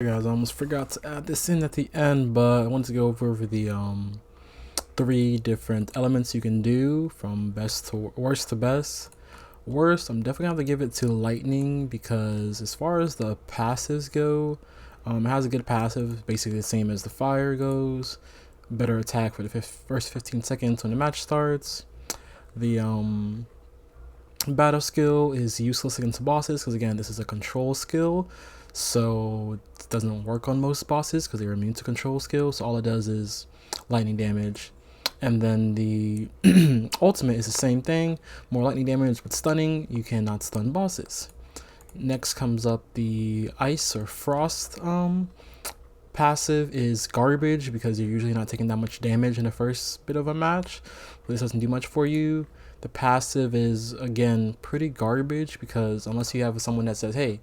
Guys, I almost forgot to add this in at the end, but I wanted to go over the three different elements you can do from best to worst to best. Worst, I'm definitely gonna have to give it to lightning because as far as the passives go, it has a good passive, basically the same as the fire goes. Better attack for the first 15 seconds when the match starts. The battle skill is useless against bosses because again, this is a control skill, so it doesn't work on most bosses because they're immune to control skills. So all it does is lightning damage. And then the ultimate is the same thing, more lightning damage with stunning. You cannot stun bosses. Next comes up the ice or frost passive is garbage because you're usually not taking that much damage in the first bit of a match. But this doesn't do much for you. The passive is again pretty garbage because unless you have someone that says, hey,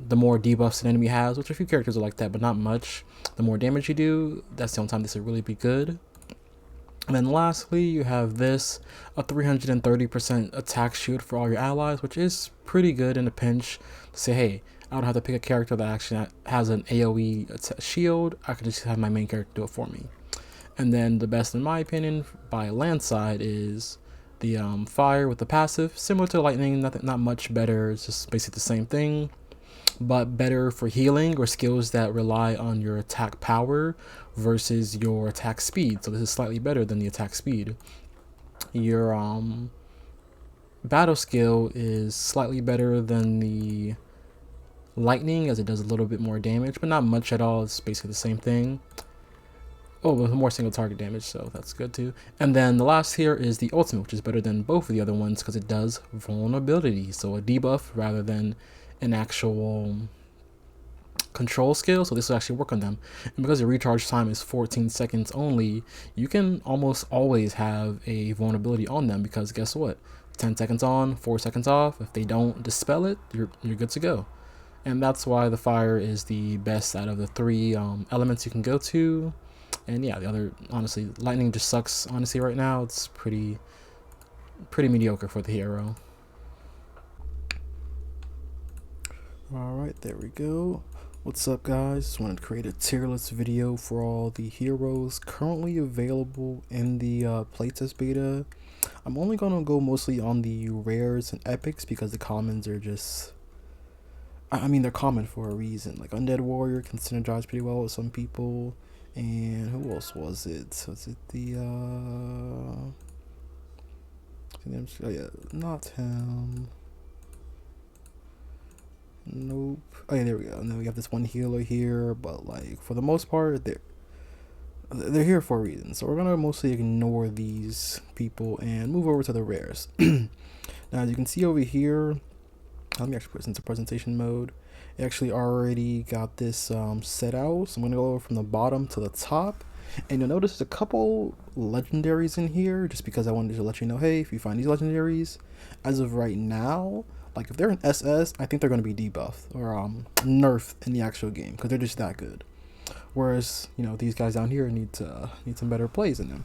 the more debuffs an enemy has, which a few characters are like that, but not much, the more damage you do, that's the only time this will really be good. And then lastly, you have this, a 330% attack shield for all your allies, which is pretty good in a pinch to say, hey, I don't have to pick a character that actually has an AoE shield. I could just have my main character do it for me. And then the best, in my opinion, by landside is the fire with the passive, similar to lightning, not much better. It's just basically the same thing, but better for healing or skills that rely on your attack power versus your attack speed. So this is slightly better than the attack speed. Your battle skill is slightly better than the lightning as it does a little bit more damage, but not much at all. It's basically the same thing. Oh, with more single target damage, so that's good too. And then the last here is the ultimate, which is better than both of the other ones because it does vulnerability, so a debuff rather than an actual control skill. So this will actually work on them. And because the recharge time is 14 seconds only, you can almost always have a vulnerability on them because guess what? 10 seconds on, 4 seconds off. If they don't dispel it, you're good to go. And that's why the fire is the best out of the three elements you can go to. And yeah, the other, honestly, lightning just sucks. Honestly, right now it's pretty mediocre for the hero. All right, there we go. What's up, guys? Just wanted to create a tier list video for all the heroes currently available in the playtest beta. I'm only gonna go mostly on the rares and epics because the commons are just, I mean, they're common for a reason. Like Undead Warrior can synergize pretty well with some people. And who else was it? Was it the oh yeah, not him. Nope. Oh yeah, there we go. And then we have this one healer here, but like for the most part, they're here for a reason. So we're gonna mostly ignore these people and move over to the rares. Now, as you can see over here, let me actually put this into presentation mode. It actually already got this set out, so I'm gonna go over from the bottom to the top, and you'll notice there's a couple legendaries in here just because I wanted to let you know, hey, if you find these legendaries, as of right now, like if they're an SS, I think they're going to be debuffed or nerfed in the actual game because they're just that good. Whereas, you know, these guys down here need some better plays in them.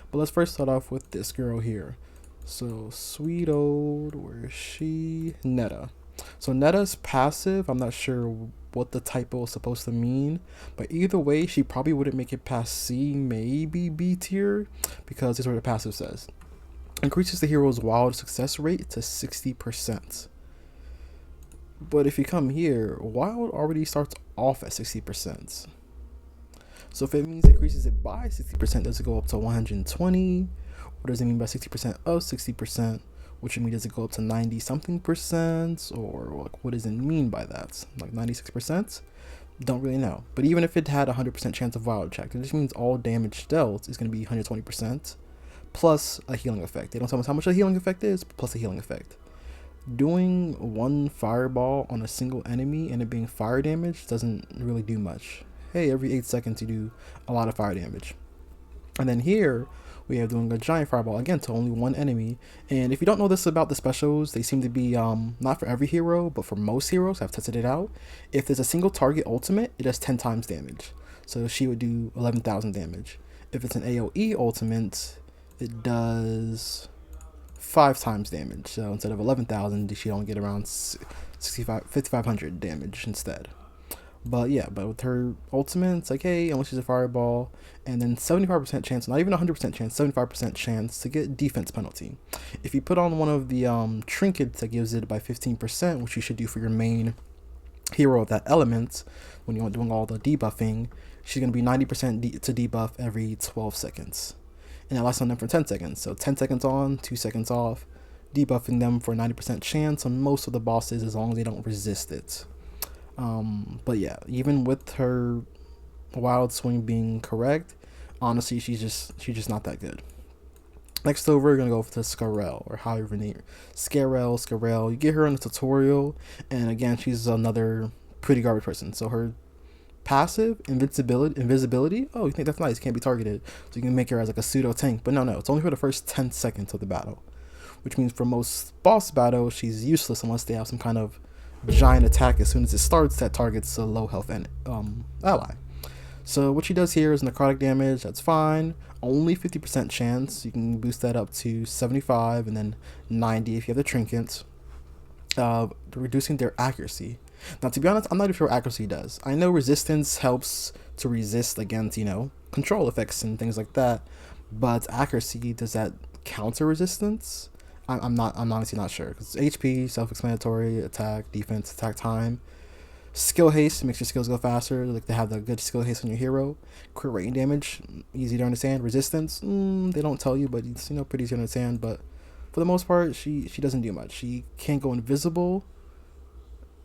But let's first start off with this girl here. So sweet old, where is she? Nedda. So Nedda's passive, I'm not sure what the typo is supposed to mean, but either way, she probably wouldn't make it past C, maybe B tier, because this is what the passive says. Increases the hero's wild success rate to 60%. But if you come here, wild already starts off at 60%. So if it means it increases it by 60%, does it go up to 120? What does it mean by 60% of 60%? Which would mean does it go up to 90 something percent? Or like, what does it mean by that? Like 96%? Don't really know. But even if it had a 100% chance of wild check, it just means all damage dealt is going to be 120%. Plus a healing effect. They don't tell us how much a healing effect is, but plus a healing effect. Doing one fireball on a single enemy and it being fire damage doesn't really do much. Hey, every 8 seconds you do a lot of fire damage. And then here we have doing a giant fireball again to only one enemy. And if you don't know this about the specials, they seem to be not for every hero, but for most heroes. I've tested it out. If there's a single target ultimate, it does 10 times damage. So she would do 11,000 damage. If it's an AoE ultimate, it does 5 times damage. So instead of 11,000, she only get around 5,500 damage instead. But yeah, but with her ultimate, it's like, hey, unless she's a fireball, and then 75% chance, not even 100% chance, 75% chance to get defense penalty. If you put on one of the trinkets that gives it by 15%, which you should do for your main hero of that element, when you're doing all the debuffing, she's going to be 90% to debuff every 12 seconds. And that lasts on them for 10 seconds. So 10 seconds on, 2 seconds off, debuffing them for a 90% chance on most of the bosses as long as they don't resist it. But yeah, even with her wild swing being correct, honestly, she's just not that good. Next over, we're gonna go to Scarrel, or however you name her. Scarrel. You get her in the tutorial, and again, she's another pretty garbage person. So her passive, invisibility. Oh, you think that's nice? Can't be targeted, so you can make her as like a pseudo tank. But no, it's only for the first 10 seconds of the battle, which means for most boss battles, she's useless unless they have some kind of giant attack as soon as it starts that targets a low health ally. So what she does here is necrotic damage. That's fine. Only 50% chance. You can boost that up to 75 and then 90 if you have the trinkets. Reducing their accuracy. Now, to be honest, I'm not even sure what accuracy does. I know resistance helps to resist against, control effects and things like that. But accuracy, does that counter resistance? I'm honestly not sure. Because HP, self-explanatory, attack, defense, attack time. Skill haste makes your skills go faster. Like, they have the good skill haste on your hero. Crit rate and damage, easy to understand. Resistance, they don't tell you, but it's pretty easy to understand. But for the most part, she doesn't do much. She can't go invisible.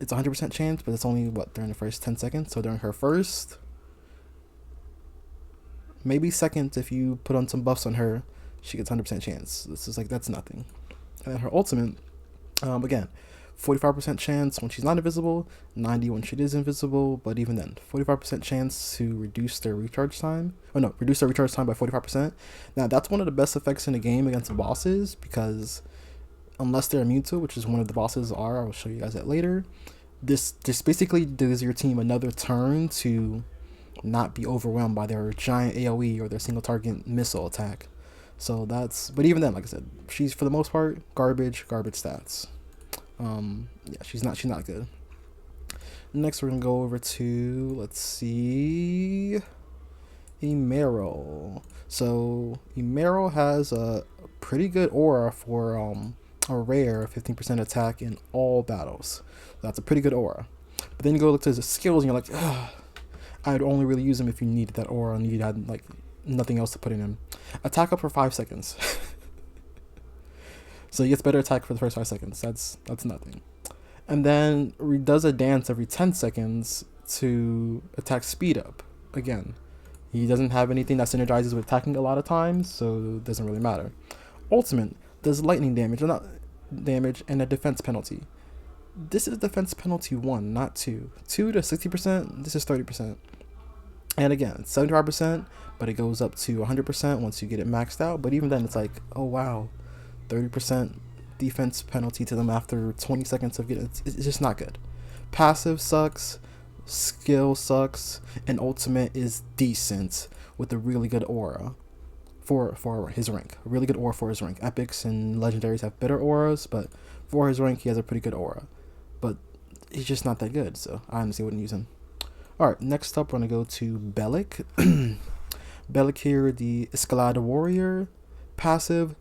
It's 100% chance, but it's only during the first 10 seconds. So during her first, maybe second, if you put on some buffs on her, she gets 100% chance. This is that's nothing. And then her ultimate, again, 45% chance when she's not invisible, 90 when she is invisible, but even then, 45% chance to reduce their recharge time. Reduce their recharge time by 45%. Now, that's one of the best effects in the game against bosses, because unless they're immune to it, which is one of the bosses are, I'll show you guys that later, this basically gives your team another turn to not be overwhelmed by their giant AoE or their single target missile attack. So but even then, like I said, she's for the most part garbage stats. Yeah, she's not good. Next, we're gonna go over to, let's see, Immeral. So Immeral has a pretty good aura for a rare 15% attack in all battles. That's a pretty good aura. But then you go look to the skills and you're like, ugh, I'd only really use them if you needed that aura and you had nothing else to put in him. Attack up for 5 seconds. So he gets better attack for the first 5 seconds. That's nothing. And then he does a dance every 10 seconds to attack speed up. Again, he doesn't have anything that synergizes with attacking a lot of times, so it doesn't really matter. Ultimate does lightning damage, or not damage, and a defense penalty. This is defense penalty 1, not 2. 2 to 60%, this is 30%. And again, 75%, but it goes up to 100% once you get it maxed out. But even then, it's like, oh wow, 30% defense penalty to them after 20 seconds of getting it's just not good. Passive sucks, skill sucks, and ultimate is decent with a really good aura for his rank. A really good aura for his rank. Epics and legendaries have better auras, but for his rank, he has a pretty good aura. But he's just not that good, so I honestly wouldn't use him. Alright, next up, we're going to go to Bellick. Bellick here, the Escalada Warrior. Passive,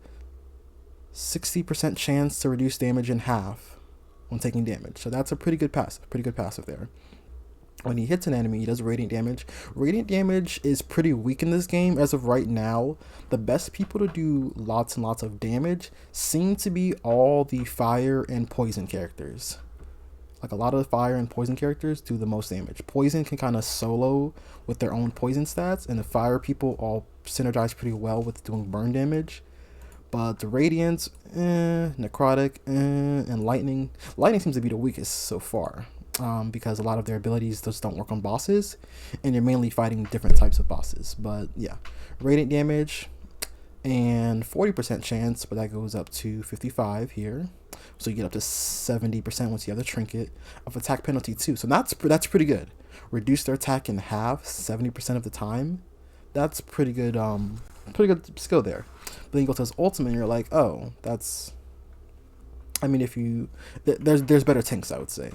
60% chance to reduce damage in half when taking damage. So that's a pretty good passive there. When he hits an enemy, he does radiant damage. Radiant damage is pretty weak in this game as of right now. The best people to do lots and lots of damage seem to be all the fire and poison characters. Like, a lot of the fire and poison characters do the most damage. Poison can kind of solo with their own poison stats, and the fire people all synergize pretty well with doing burn damage. But the radiant, necrotic, and lightning. Lightning seems to be the weakest so far, because a lot of their abilities just don't work on bosses, and you're mainly fighting different types of bosses. But yeah, radiant damage and 40% chance, but that goes up to 55 here. So you get up to 70% once you have the trinket of attack penalty too. So that's pretty good. Reduce their attack in half 70% of the time. That's pretty good skill there. But then you go to his ultimate and you're like, oh, that's, I mean, if you there's better tanks, I would say.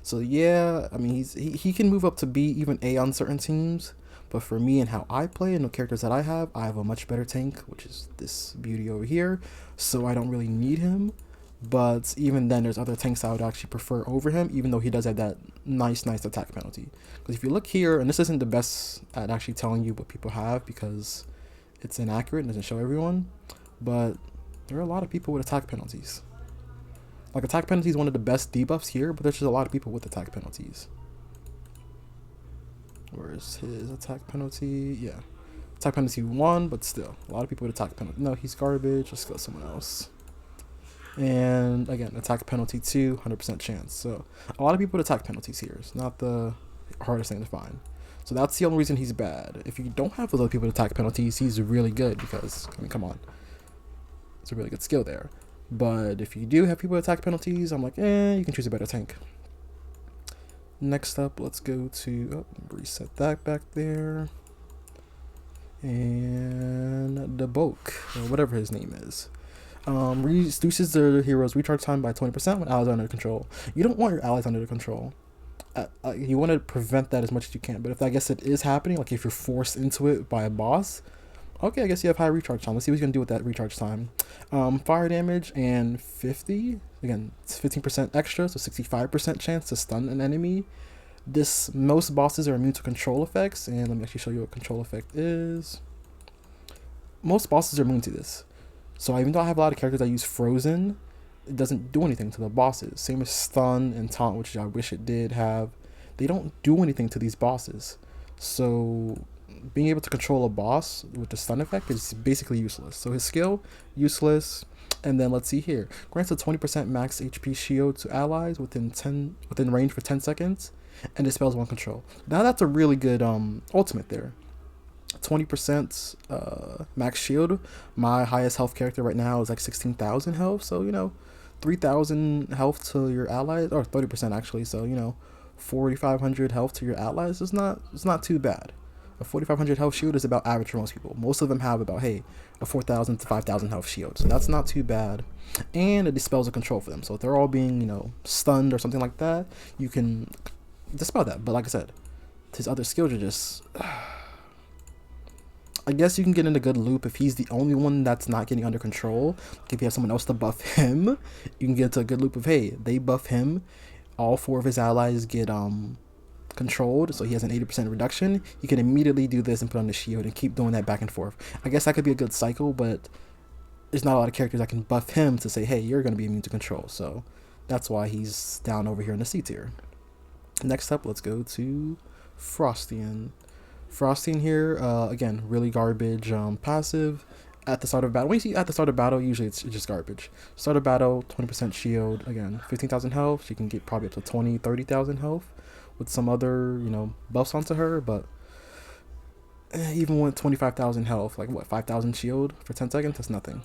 So yeah, I mean he can move up to B, even A on certain teams. But for me and how I play and the characters that I have a much better tank, which is this beauty over here. So I don't really need him. But even then, there's other tanks I would actually prefer over him, even though he does have that nice attack penalty. Because if you look here, and this isn't the best at actually telling you what people have because it's inaccurate and doesn't show everyone, but there are a lot of people with attack penalties. Like, attack penalty is one of the best debuffs here, but there's just a lot of people with attack penalties. Where's his attack penalty? Yeah. Attack penalty 1, but still. A lot of people with attack penalty. No, he's garbage. Let's go someone else. And again, attack penalty 2, 100% chance. So a lot of people with attack penalties here. It's not the hardest thing to find. So that's the only reason he's bad. If you don't have those other people with attack penalties, he's really good because, I mean, come on. It's a really good skill there. But if you do have people with attack penalties, I'm like, you can choose a better tank. Next up, let's go to, reset that back there. And Duboque, or whatever his name is. Reduces the hero's recharge time by 20% when allies are under control. You don't want your allies under control. You want to prevent that as much as you can. But if I guess it is happening, like if you're forced into it by a boss, okay, I guess you have high recharge time. Let's see what he's going to do with that recharge time. Fire damage and 50. Again, it's 15% extra, so 65% chance to stun an enemy. Most bosses are immune to control effects, and let me actually show you what control effect is. Most bosses are immune to this. So even though I have a lot of characters that use Frozen, it doesn't do anything to the bosses. Same as Stun and Taunt, which I wish it did have. They don't do anything to these bosses. So being able to control a boss with the stun effect is basically useless. So his skill, useless. And then let's see here. Grants a 20% max HP shield to allies within range for 10 seconds. And dispels one control. Now that's a really good ultimate there. 20% max shield. My highest health character right now is like 16,000 health. So, 3,000 health to your allies, or 30% actually. So, 4,500 health to your allies is not too bad. A 4,500 health shield is about average for most people. Most of them have about, a 4,000 to 5,000 health shield. So that's not too bad. And it dispels a control for them. So if they're all being, stunned or something like that, you can dispel that. But like I said, his other skills are just... I guess you can get in a good loop if he's the only one that's not getting under control. Like if you have someone else to buff him, you can get into a good loop of, they buff him. All 4 of his allies get controlled, so he has an 80% reduction. He can immediately do this and put on the shield and keep doing that back and forth. I guess that could be a good cycle, but there's not a lot of characters that can buff him to say, hey, you're going to be immune to control. So that's why he's down over here in the C tier. Next up, let's go to Frostian. Frostian here, again, really garbage passive. At the start of battle, when you see at the start of battle, usually it's just garbage. Start of battle, 20% shield, again, 15,000 health. She can get probably up to 20, 30,000 health with some other, buffs onto her, but even with 25,000 health, like what, 5,000 shield for 10 seconds, that's nothing.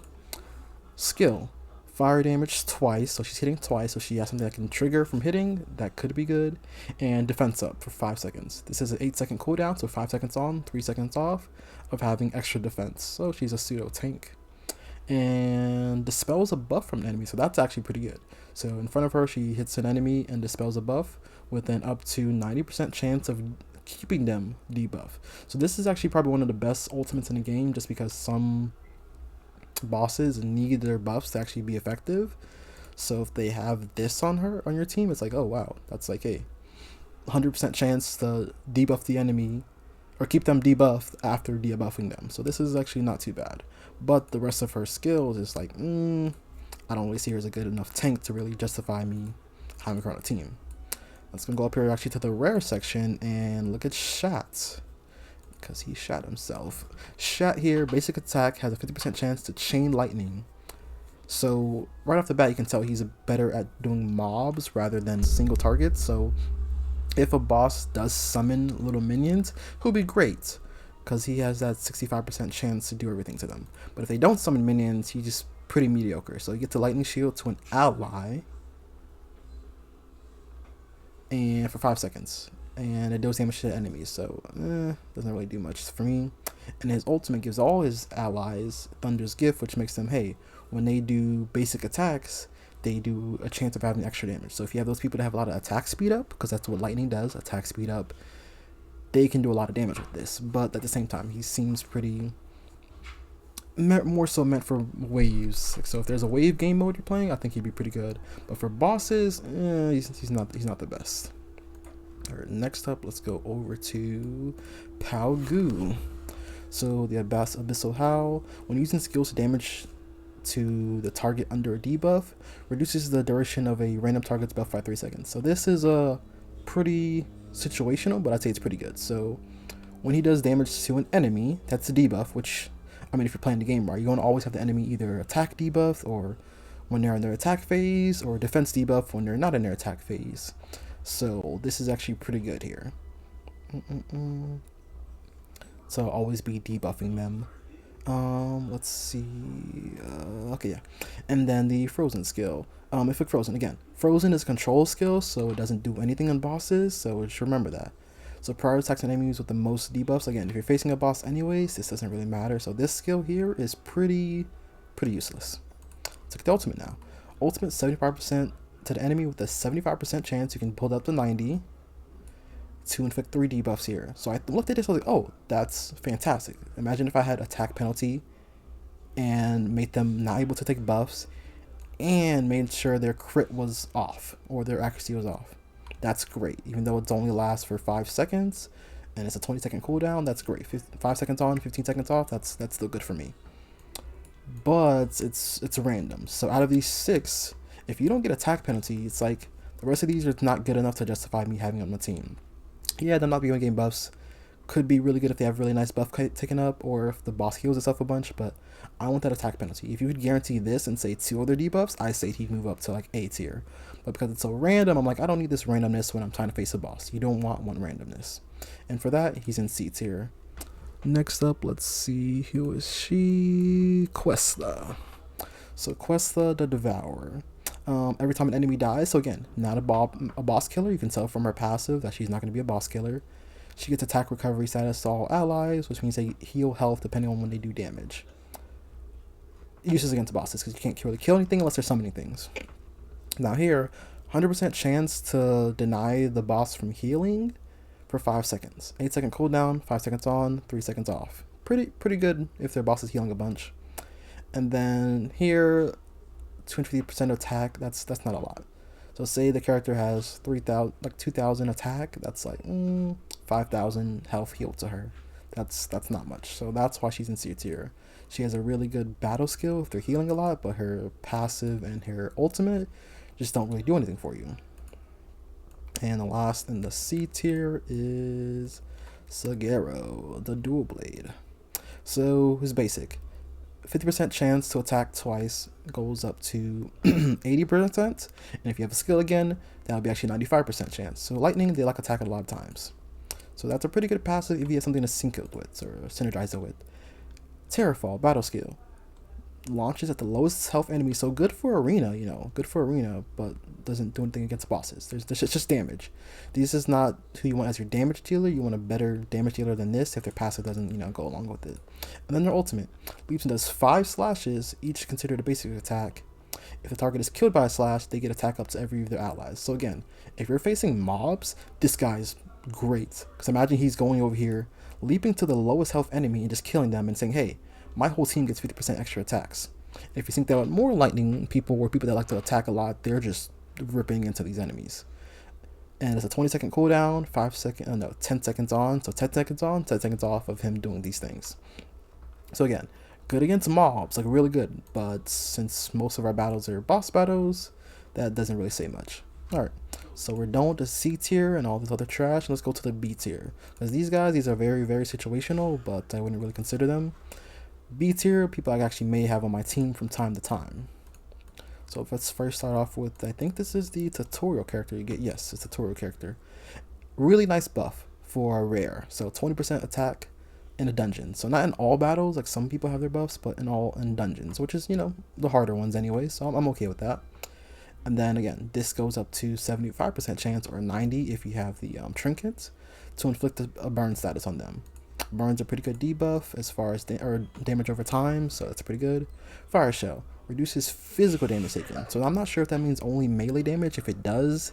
Skill, fire damage twice, so she's hitting twice, so she has something that can trigger from hitting, that could be good, and defense up for 5 seconds. This is an 8-second cooldown, so 5 seconds on, 3 seconds off of having extra defense, so she's a pseudo tank. And dispels a buff from an enemy, so that's actually pretty good. So in front of her, she hits an enemy and dispels a buff with an up to 90% chance of keeping them debuff. So this is actually probably one of the best ultimates in the game, just because some bosses need their buffs to actually be effective. So if they have this on your team, it's like, oh wow, that's like a 100% chance to debuff the enemy or keep them debuffed after debuffing them. So this is actually not too bad. But the rest of her skills is like, I don't really see her as a good enough tank to really justify me having her on a team. Let's go up here actually to the rare section and look at Shatt, because he shot himself. Shatt here, basic attack, has a 50% chance to chain lightning. So right off the bat, you can tell he's better at doing mobs rather than single targets. So if a boss does summon little minions, he'll be great, because he has that 65% chance to do everything to them. But if they don't summon minions, he's just pretty mediocre. So you get the lightning shield to an ally, and for 5 seconds, and it deals damage to the enemies, so doesn't really do much for me. And his ultimate gives all his allies Thunder's Gift, which makes them, when they do basic attacks, they do a chance of having extra damage. So if you have those people that have a lot of attack speed up, because that's what lightning does, attack speed up, they can do a lot of damage with this. But at the same time, he seems pretty more so meant for waves. So if there's a wave game mode you're playing, I think he'd be pretty good. But for bosses, he's not the best. All right, next up, let's go over to Palgoo. So the Abyssal Howl, when using skills to damage to the target under a debuff, reduces the duration of a random target's buff by 3 seconds. So this is a pretty situational, but I'd say it's pretty good. So when he does damage to an enemy, that's a debuff, which, I mean, if you're playing the game right, you're going to always have the enemy either attack debuff or when they're in their attack phase, or defense debuff when they're not in their attack phase. So this is actually pretty good here. So I'll always be debuffing them. Let's see. Okay, yeah. And then the Frozen skill. If it's Frozen, again, Frozen is a control skill, so it doesn't do anything on bosses, so just remember that. So prior attacks on enemies with the most debuffs. Again, if you're facing a boss anyways, this doesn't really matter. So this skill here is pretty useless. Let's look at the ultimate now. Ultimate 75% to the enemy with a 75% chance you can build up to 90 to inflict 3 debuffs here. So I looked at this, I was like, oh, that's fantastic. Imagine if I had attack penalty and made them not able to take buffs and made sure their crit was off or their accuracy was off. That's great. Even though it only lasts for 5 seconds and it's a 20-second cooldown, that's great. 5 seconds on, 15 seconds off, that's still good for me. But it's random. So out of these 6, if you don't get attack penalty, it's like the rest of these are not good enough to justify me having on my team. Yeah, they're not being game buffs. Could be really good if they have really nice buff taken up or if the boss heals itself a bunch, but I want that attack penalty. If you could guarantee this and say 2 other debuffs, I say he'd move up to like A tier. But because it's so random, I'm like, I don't need this randomness when I'm trying to face a boss. You don't want one randomness. And for that, he's in C tier. Next up, let's see, who is she? Questa. So Questa the Devourer. Every time an enemy dies, so again, not a boss killer. You can tell from her passive that she's not going to be a boss killer. She gets attack recovery status to all allies, which means they heal health depending on when they do damage. Uses against bosses because you can't really kill anything unless they're summoning things. Now here, 100% chance to deny the boss from healing for 5 seconds. 8-second cooldown, 5 seconds on, 3 seconds off. Pretty good if their boss is healing a bunch. And then here, 250% attack. That's not a lot. So say the character has 2,000 attack. That's like 5,000 health healed to her. That's not much. So that's why she's in C tier. She has a really good battle skill if they're healing a lot, but her passive and her ultimate just don't really do anything for you. And the last in the C tier is Saggero, the dual blade. So it's basic. 50% chance to attack twice goes up to 80%. And if you have a skill again, that'll be actually 95% chance. So lightning, they like attack a lot of times. So that's a pretty good passive if you have something to sync it with or synergize it with. Terrafall, battle skill. Launches at the lowest health enemy, so good for arena, good for arena, but doesn't do anything against bosses. There's just damage. This is not who you want as your damage dealer. You want a better damage dealer than this if their passive doesn't, go along with it. And then their ultimate. Leaps and does 5 slashes, each considered a basic attack. If the target is killed by a slash, they get attack up to every of their allies. So again, if you're facing mobs, this guy's great. Because imagine he's going over here, leaping to the lowest health enemy and just killing them and saying, hey, my whole team gets 50% extra attacks. If you think that more lightning people or people that like to attack a lot, they're just ripping into these enemies. And it's a 20-second cooldown, 10 seconds on, so 10 seconds on, 10 seconds off of him doing these things. So again, good against mobs, like really good, but since most of our battles are boss battles, that doesn't really say much. Alright, so we're done with the C tier and all this other trash, and let's go to the B tier. Because these are very, very situational, but I wouldn't really consider them. B tier, people I actually may have on my team from time to time. So let's first start off with, I think this is the tutorial character you get. Yes, it's a tutorial character. Really nice buff for a rare. So 20% attack in a dungeon. So not in all battles, like some people have their buffs, but in dungeons, which is, the harder ones anyway. So I'm okay with that. And then again, this goes up to 75% chance or 90 if you have the trinkets to inflict a burn status on them. Burns a pretty good debuff as far as damage over time, so that's pretty good. Fire Shell. reduces physical damage taken. So I'm not sure if that means only melee damage. If it does,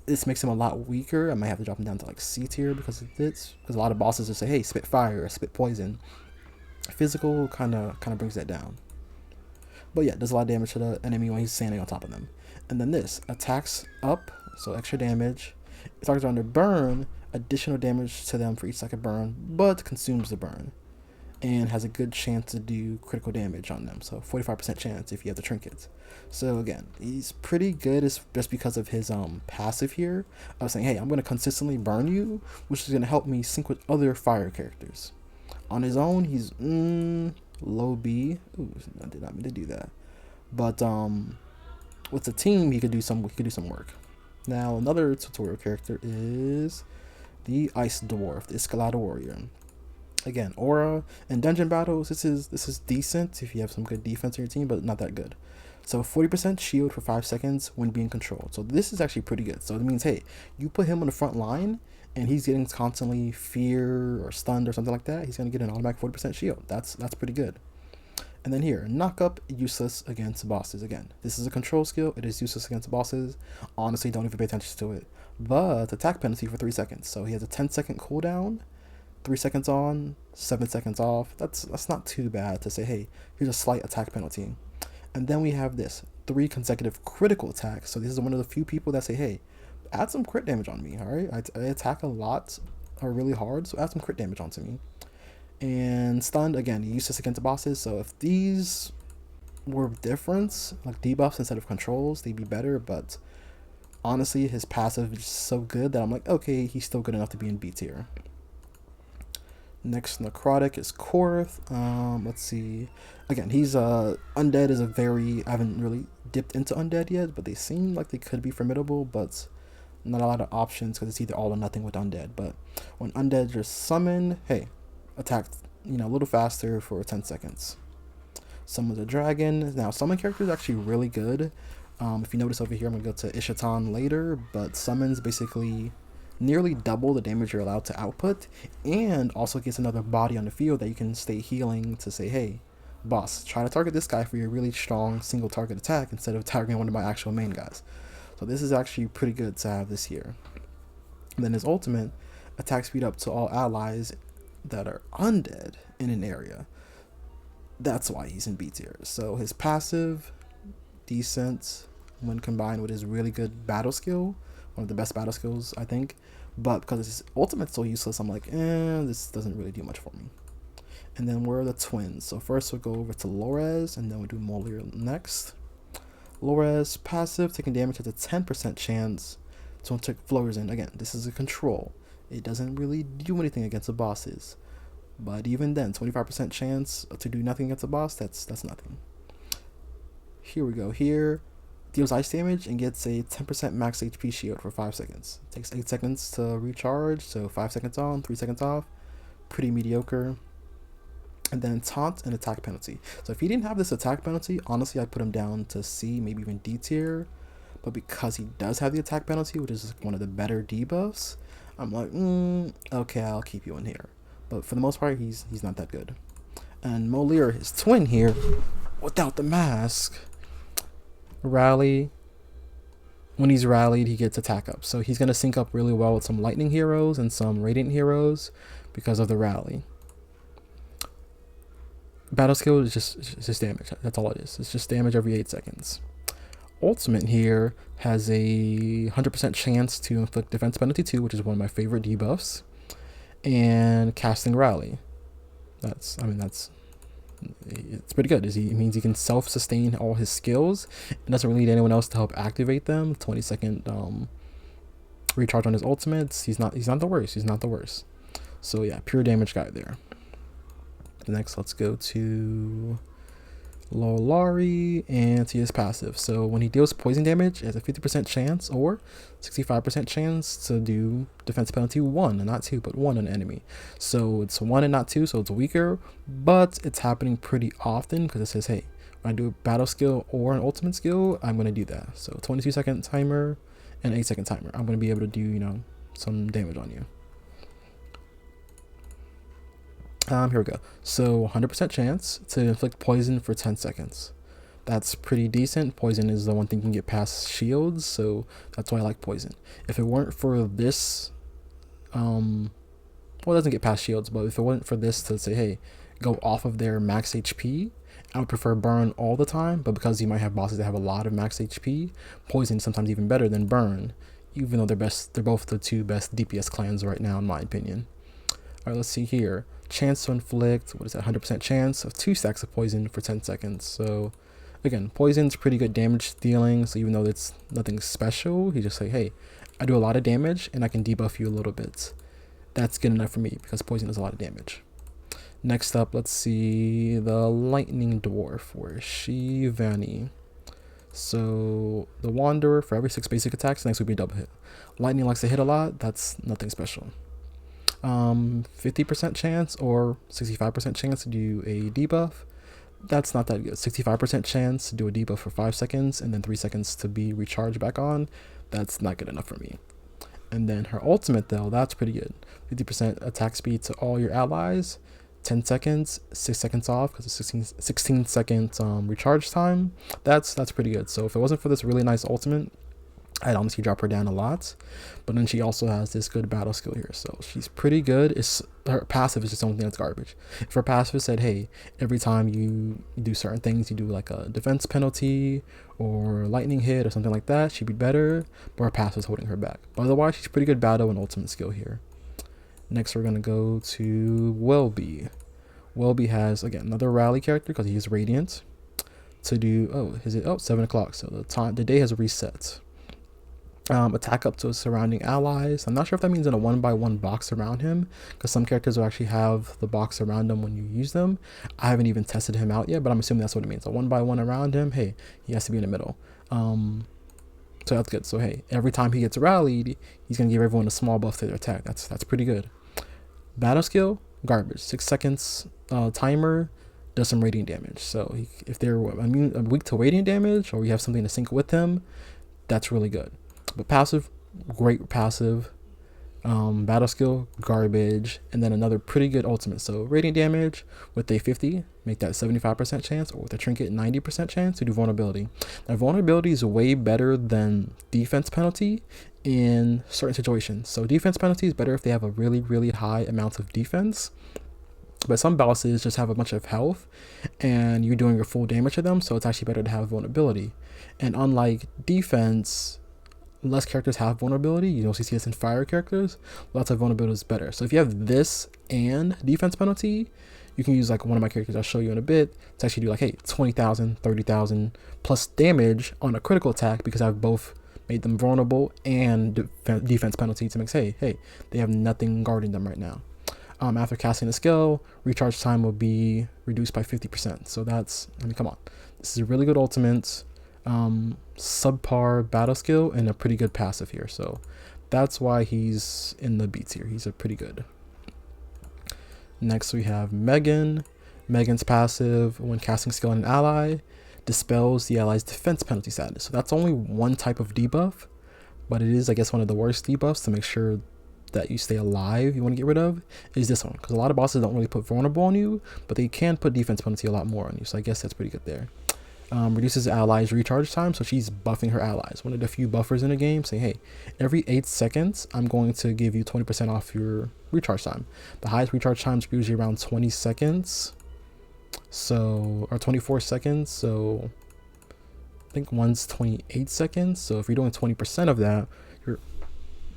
this makes him a lot weaker. I might have to drop him down to like C tier because of this. Because a lot of bosses just say, hey, spit fire or spit poison. Physical kind of brings that down. But yeah, does a lot of damage to the enemy when he's standing on top of them. And then this, attacks up, so extra damage. If targets are under burn, additional damage to them for each second burn, but consumes the burn. And has a good chance to do critical damage on them. So 45% chance if you have the trinkets. So again, he's pretty good just because of his passive here. I was saying, hey, I'm going to consistently burn you, which is going to help me sync with other fire characters. On his own, he's low B. Ooh, I did not mean to do that. But with the team, he could do some work. Now another tutorial character is the Ice Dwarf, the Escalada Warrior. Again, aura and dungeon battles. This is decent if you have some good defense on your team, but not that good. So 40% shield for 5 seconds when being controlled. So this is actually pretty good. So it means, hey, you put him on the front line and he's getting constantly fear or stunned or something like that, he's gonna get an automatic 40% shield. That's pretty good. And then here, knock up, useless against bosses. Again, this is a control skill. It is useless against bosses. Honestly, don't even pay attention to it. But attack penalty for 3 seconds. So he has a 10-second cooldown, 3 seconds on, 7 seconds off. That's not too bad to say, hey, here's a slight attack penalty. And then we have this, 3 consecutive critical attacks. So this is one of the few people that say, hey, add some crit damage on me, all right? I attack a lot or really hard, so add some crit damage onto me. And stunned, again, useless against the bosses. So if these were different, like debuffs instead of controls, they'd be better. But honestly, his passive is so good that I'm like, okay, he's still good enough to be in B tier. Next necrotic is Korth. Let's see. Again, he's undead is a very, I haven't really dipped into undead yet, but they seem like they could be formidable, but not a lot of options because it's either all or nothing with undead. But when undead are summoned, hey, attack, a little faster for 10 seconds. Summon the dragon. Now, summon character is actually really good. If you notice over here, I'm going to go to Ishatan later, but summons basically nearly double the damage you're allowed to output, and also gets another body on the field that you can stay healing to say, hey, boss, try to target this guy for your really strong single target attack instead of targeting one of my actual main guys. So this is actually pretty good to have this here. And then his ultimate, attack speed up to all allies that are undead in an area. That's why he's in B tier. So his passive, decent when combined with his really good battle skill, one of the best battle skills, I think. But because his ultimate's so useless, I'm like, this doesn't really do much for me. And then we're the twins. So first we'll go over to Lorez, and then we'll do Muliere next. Lorez, passive, taking damage has a 10% chance to inflict floors in. Again, this is a control. It doesn't really do anything against the bosses. But even then, 25% chance to do nothing against the boss, that's nothing. Here we go. Here, deals ice damage and gets a 10% max HP shield for 5 seconds. Takes 8 seconds to recharge, so 5 seconds on, 3 seconds off. Pretty mediocre. And then taunt and attack penalty. So if he didn't have this attack penalty, honestly, I'd put him down to C, maybe even D tier. But because he does have the attack penalty, which is one of the better debuffs, I'm like, okay, I'll keep you in here. But for the most part, he's not that good. And Muliere, his twin here, without the mask, rally. When he's rallied, he gets attack up. So he's going to sync up really well with some lightning heroes and some radiant heroes because of the rally. Battle skill is just damage. That's all it is. It's just damage every 8 seconds. Ultimate here has a 100% chance to inflict defense penalty 2, which is one of my favorite debuffs, and casting rally. It's pretty good. It means he can self-sustain all his skills and doesn't really need anyone else to help activate them. 20-second recharge on his ultimates. He's not the worst. So yeah, pure damage guy there. Next, let's go to Lollari and see his passive. So when he deals poison damage, it has a 50% chance or 65% chance to do defense penalty 1, and not 2, but 1 on an enemy. So it's 1 and not 2, so it's weaker, but it's happening pretty often because it says, hey, when I do a battle skill or an ultimate skill, I'm going to do that. So 22-second timer and 8-second timer. I'm going to be able to do, some damage on you. Here we go. So 100% chance to inflict poison for 10 seconds. That's pretty decent. Poison is the one thing you can get past shields, so that's why I like poison. If it weren't for this, well, it doesn't get past shields, but if it wasn't for this to say, hey, go off of their max HP, I would prefer burn all the time, but because you might have bosses that have a lot of max HP, poison is sometimes even better than burn, even though they're both the two best DPS clans right now, in my opinion. Alright, let's see here. Chance to inflict, what is that, 100% chance of 2 stacks of poison for 10 seconds. So, again, poison's pretty good damage dealing, so even though it's nothing special, you just say, hey, I do a lot of damage, and I can debuff you a little bit. That's good enough for me, because poison does a lot of damage. Next up, let's see the Lightning Dwarf, or she Vani. So the Wanderer, for every 6 basic attacks, next would be a double hit. Lightning likes to hit a lot, that's nothing special. 50% chance or 65% chance to do a debuff. That's not that good. 65% chance to do a debuff for 5 seconds and then 3 seconds to be recharged back on. That's not good enough for me. And then her ultimate though, that's pretty good. 50% attack speed to all your allies. 10 seconds, 6 seconds off because of 16 seconds recharge time. That's pretty good. So if it wasn't for this really nice ultimate, I'd honestly drop her down a lot. But then she also has this good battle skill here, so she's pretty good. Her passive is just the only thing that's garbage. If her passive said, hey, every time you do certain things, you do like a defense penalty or lightning hit or something like that, she'd be better, but her passive is holding her back. But otherwise, she's pretty good battle and ultimate skill here. Next, we're going to go to Wellby. Wellby has, again, another rally character because he is Radiant. To do, 7 o'clock, so the day has reset. Attack up to surrounding allies. I'm not sure if that means in a 1x1 box around him, because some characters will actually have the box around them when you use them. I haven't even tested him out yet, but I'm assuming that's what it means. A 1x1 around him, hey, he has to be in the middle. So that's good. So hey, every time he gets rallied, he's gonna give everyone a small buff to their attack. That's pretty good. Battle skill, garbage. 6 seconds timer, does some radiant damage. So if they're weak to radiant damage, or you have something to sync with them, that's really good. But passive, great passive. Battle skill, garbage. And then another pretty good ultimate. So radiant damage with a 50, make that 75% chance, or with a trinket, 90% chance to do vulnerability. Now vulnerability is way better than defense penalty in certain situations. So defense penalty is better if they have a really, really high amount of defense. But some bosses just have a bunch of health and you're doing your full damage to them, so it's actually better to have vulnerability. And unlike defense, less characters have vulnerability. You don't see this in fire characters. Lots of vulnerability is better. So if you have this and defense penalty, you can use like one of my characters I'll show you in a bit to actually do like, hey, 20,000, 30,000 plus damage on a critical attack, because I've both made them vulnerable and defense penalty to make, hey, they have nothing guarding them right now. After casting a skill, recharge time will be reduced by 50%. So that's, I mean, come on. This is a really good ultimate. Subpar battle skill and a pretty good passive here, so that's why he's in the beats here. He's a pretty good. Next we have Megan. Megan's passive, when casting skill on an ally, dispels the ally's defense penalty status. So that's only one type of debuff, but it is, I guess, one of the worst debuffs to make sure that you stay alive. You want to get rid of is this one, because a lot of bosses don't really put vulnerable on you, but they can put defense penalty a lot more on you, so I guess that's pretty good there. Reduces allies recharge time, so she's buffing her allies. One of the few buffers in the game, saying, hey, every 8 seconds I'm going to give you 20% off your recharge time. The highest recharge time is usually around 20 seconds, so, or 24 seconds, so I think one's 28 seconds. So if you're doing 20% of that, you're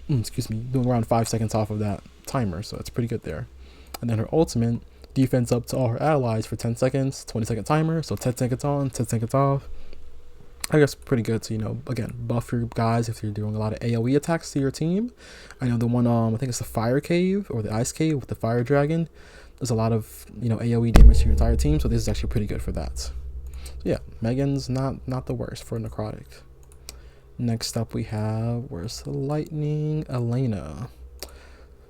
doing around 5 seconds off of that timer, so that's pretty good there. And then her ultimate, defense up to all her allies for 10 seconds, 20-second timer, so 10 seconds on, 10 seconds off. I guess pretty good to, again, buff your guys if you're doing a lot of AoE attacks to your team. I know the one, I think it's the fire cave or the ice cave with the fire dragon. There's a lot of, AoE damage to your entire team, so this is actually pretty good for that. So yeah, Megan's not the worst for necrotic. Next up we have, where's the lightning? Elena.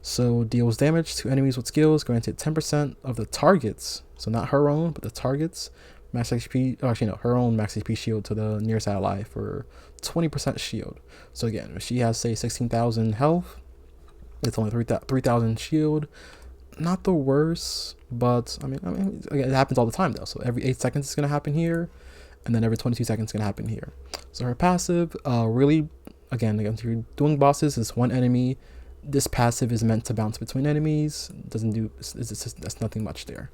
So deals damage to enemies with skills, granted 10% of the targets, so not her own, but the targets, max HP, her own max HP shield to the nearest ally for 20% shield. So again, if she has, say, 16,000 health, it's only 3,000 shield. Not the worst, but I mean, again, it happens all the time though. So every 8 seconds it's gonna happen here. and then every 22 seconds is going to happen here. So her passive, really, again, if you're doing bosses, is one enemy. This passive is meant to bounce between enemies. Doesn't do, that's nothing much there.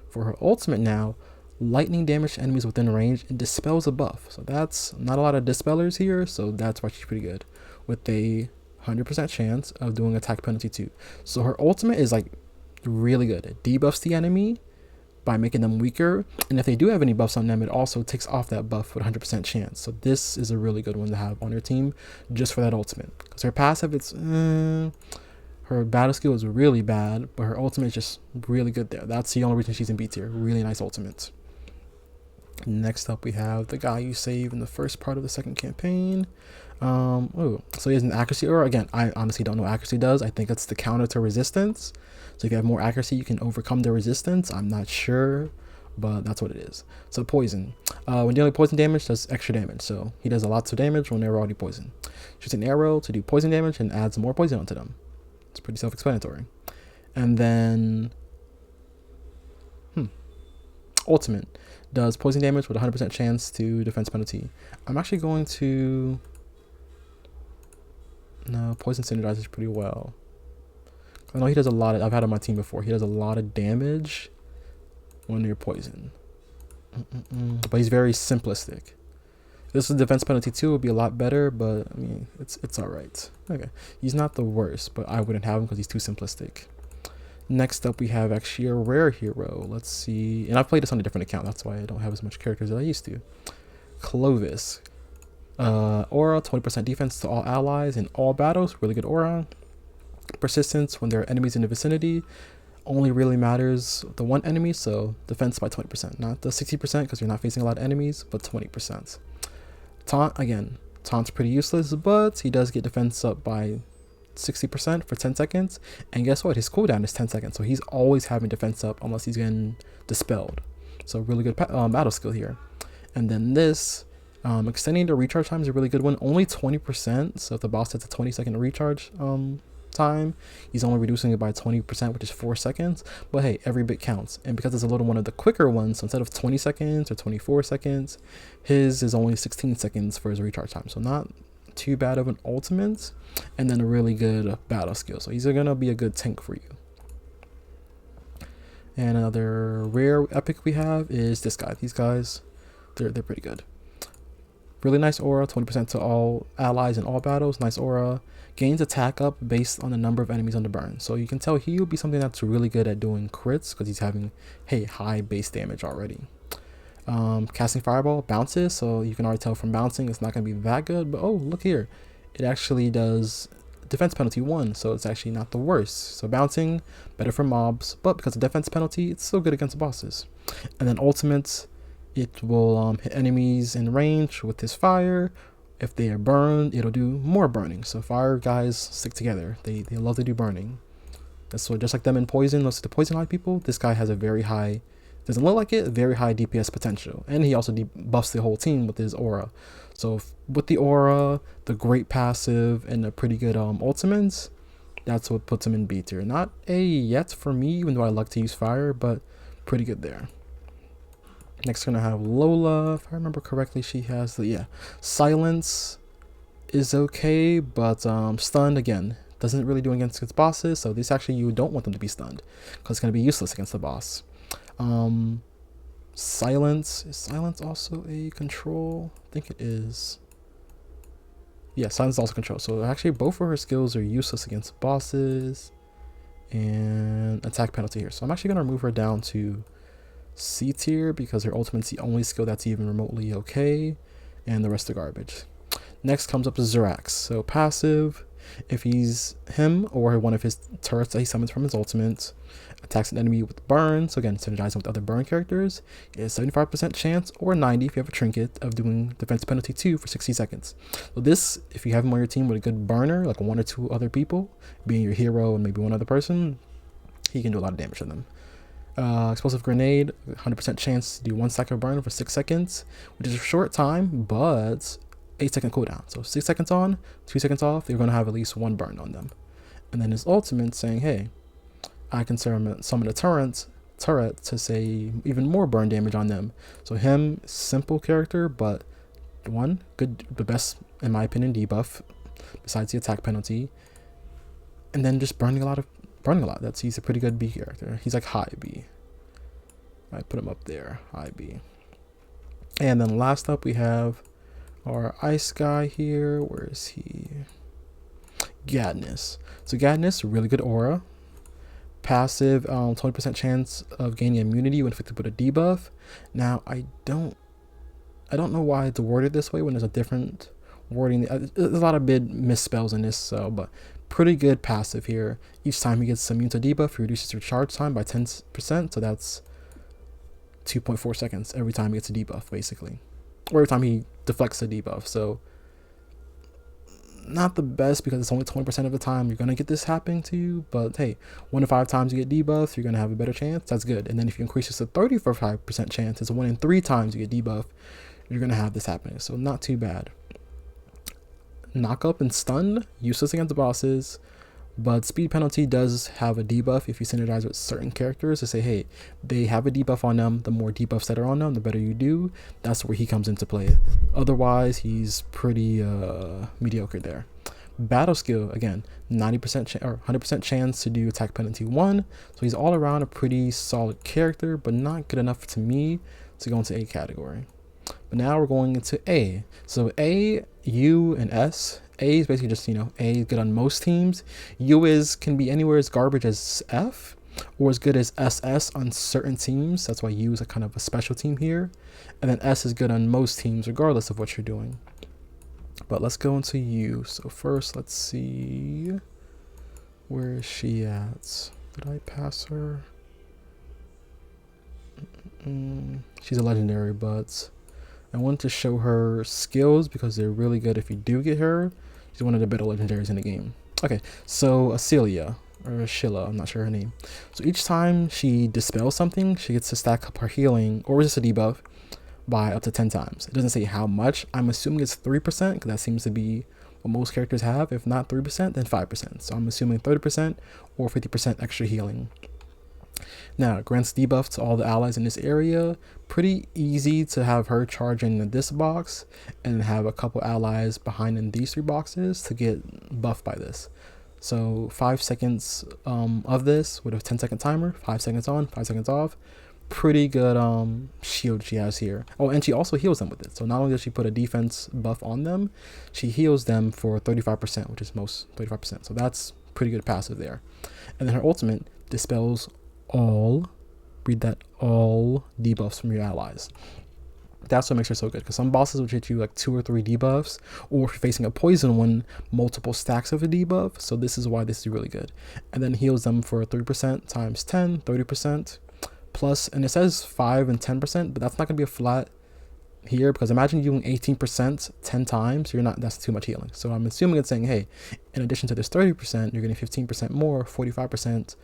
For her ultimate now, lightning damage to enemies within range and dispels a buff. So that's not a lot of dispellers here, so that's why she's pretty good. With a 100% chance of doing attack penalty too. So her ultimate is like really good. It debuffs the enemy by making them weaker, and if they do have any buffs on them, it also takes off that buff with 100% chance. So this is a really good one to have on your team just for that ultimate. Because her passive, it's her battle skill is really bad, but her ultimate is just really good there. That's the only reason she's in B tier. Really nice ultimate. Next up, we have the guy you save in the first part of the second campaign. So he has an accuracy aura. Again, I honestly don't know what accuracy does. I think it's the counter to resistance. So if you have more accuracy, you can overcome the resistance. I'm not sure, but that's what it is. So poison. When dealing poison damage, does extra damage. So he does a lot of damage when they're already poisoned. Shoots an arrow to do poison damage and adds more poison onto them. It's pretty self-explanatory. And then ultimate does poison damage with 100% chance to defense penalty. I'm actually going to... No, poison synergizes pretty well. I know he does a lot of... I've had him on my team before. He does a lot of damage when you're poisoned. But he's very simplistic. If this is defense penalty 2, it would be a lot better, but I mean, it's alright. Okay. He's not the worst, but I wouldn't have him because he's too simplistic. Next up, we have actually a rare hero. Let's see. And I've played this on a different account. That's why I don't have as much characters as I used to. Clovis. Aura, 20% defense to all allies in all battles. Really good aura. Persistence when there are enemies in the vicinity. Only really matters the one enemy, so defense by 20%. Not the 60% because you're not facing a lot of enemies, but 20%. Taunt, again, taunt's pretty useless, but he does get defense up by 60% for 10 seconds. And guess what? His cooldown is 10 seconds, so he's always having defense up unless he's getting dispelled. So really good battle skill here. And then this, extending the recharge time is a really good one. Only 20%, so if the boss has a 20-second recharge time, he's only reducing it by 20%, which is 4 seconds. But hey, every bit counts. And because it's a little one of the quicker ones, so instead of 20 seconds or 24 seconds, his is only 16 seconds for his recharge time. So not too bad of an ultimate, and then a really good battle skill. So he's gonna be a good tank for you. And another rare epic we have is this guy. These guys, they're pretty good. Really nice aura, 20% to all allies in all battles. Nice aura. Gains attack up based on the number of enemies on the burn. So you can tell he will be something that's really good at doing crits because he's having, hey, high base damage already. Casting Fireball bounces, so you can already tell from bouncing it's not going to be that good. But oh, look here. It actually does defense penalty 1, so it's actually not the worst. So bouncing, better for mobs, but because of defense penalty, it's still good against bosses. And then ultimates, it will hit enemies in range with his fire. If they are burned, it'll do more burning. So fire guys stick together. They love to do burning. That's what, just like them in poison, most of the poison high people, this guy has a very high, doesn't look like it, very high DPS potential. And he also buffs the whole team with his aura. So with the aura, the great passive, and the pretty good ultimates, that's what puts him in B tier. Not A yet for me, even though I like to use fire, but pretty good there. Next, we're going to have Lola. If I remember correctly, she has the, yeah, silence is okay, but stunned, again, doesn't really do against bosses. So this actually, you don't want them to be stunned because it's going to be useless against the boss. Silence, is silence also a control? I think it is. Yeah, silence is also control. So actually both of her skills are useless against bosses and attack penalty here. So I'm actually going to remove her down to C tier because her ultimate's the only skill that's even remotely okay, and the rest are garbage. Next comes up to Zraacs. So passive, if he's him or one of his turrets that he summons from his ultimate, attacks an enemy with burn, so again, synergizing with other burn characters, is 75% chance or 90 if you have a trinket of doing defense penalty 2 for 60 seconds. So this, if you have him on your team with a good burner, like 1 or 2 other people, being your hero and maybe one other person, he can do a lot of damage to them. Explosive grenade, 100% chance to do 1 stack of burn for 6 seconds, which is a short time, but 8-second cooldown. So 6 seconds on, 2 seconds off, you're going to have at least 1 burn on them. And then his ultimate saying, hey, I can summon a turret turret to say even more burn damage on them. So him, simple character, but one, good, the best in my opinion debuff besides the attack penalty. And then just burning a lot. He's a pretty good B character. He's like high B. I put him up there, high B. And then last up we have our ice guy here. Where is he? Gadnus. So Gadnus, really good aura. Passive, 20% chance of gaining immunity when inflicted with a debuff. Now I don't know why it's worded this way when there's a different wording. There's a lot of misspells in this, but pretty good passive here. Each time he gets immune to debuff, he reduces your charge time by 10%, so that's 2.4 seconds every time he gets a debuff, basically. Or every time he deflects a debuff, so not the best because it's only 20% of the time you're going to get this happening to you, but hey, 1 to 5 times you get debuff, you're going to have a better chance. That's good. And then if you increase this to 35% chance, it's 1 in 3 times you get debuff, you're going to have this happening, so not too bad. Knock up and stun, useless against bosses, but speed penalty does have a debuff if you synergize with certain characters to say, hey, they have a debuff on them. The more debuffs that are on them, the better you do. That's where he comes into play. Otherwise, he's pretty mediocre there. Battle skill, again, 90% or 100% chance to do attack penalty 1. So he's all around a pretty solid character, but not good enough to me to go into A category. But now we're going into A. So A, U, and S. A is basically just, A is good on most teams. U can be anywhere as garbage as F, or as good as SS on certain teams. That's why U is a kind of a special team here. And then S is good on most teams, regardless of what you're doing. But let's go into U. So first, let's see. Where is she at? Did I pass her? She's a legendary, but I want to show her skills because they're really good if you do get her. She's one of the better legendaries in the game. Okay, so Acilia, or Shilla, I'm not sure her name. So each time she dispels something, she gets to stack up her healing or resist a debuff by up to 10 times. It doesn't say how much. I'm assuming it's 3% because that seems to be what most characters have. If not 3%, then 5%. So I'm assuming 30% or 50% extra healing. Now, it grants debuff to all the allies in this area. Pretty easy to have her charge in this box and have a couple allies behind in these 3 boxes to get buffed by this. So 5 seconds of this with a 10-second timer, 5 seconds on, 5 seconds off. Pretty good shield she has here. Oh, and she also heals them with it. So not only does she put a defense buff on them, she heals them for 35%, which is most 35%. So that's pretty good passive there. And then her ultimate dispels all, read that, all debuffs from your allies. That's what makes her so good, because some bosses will hit you like 2 or 3 debuffs, or if you're facing a poison one, multiple stacks of a debuff. So this is why this is really good. And then heals them for 3% times 10, 30% plus, and it says 5 and 10%, but that's not gonna be a flat here, because imagine you doing 18% 10 times, that's too much healing. So I'm assuming it's saying, hey, in addition to this 30%, you're getting 15% more, 45%,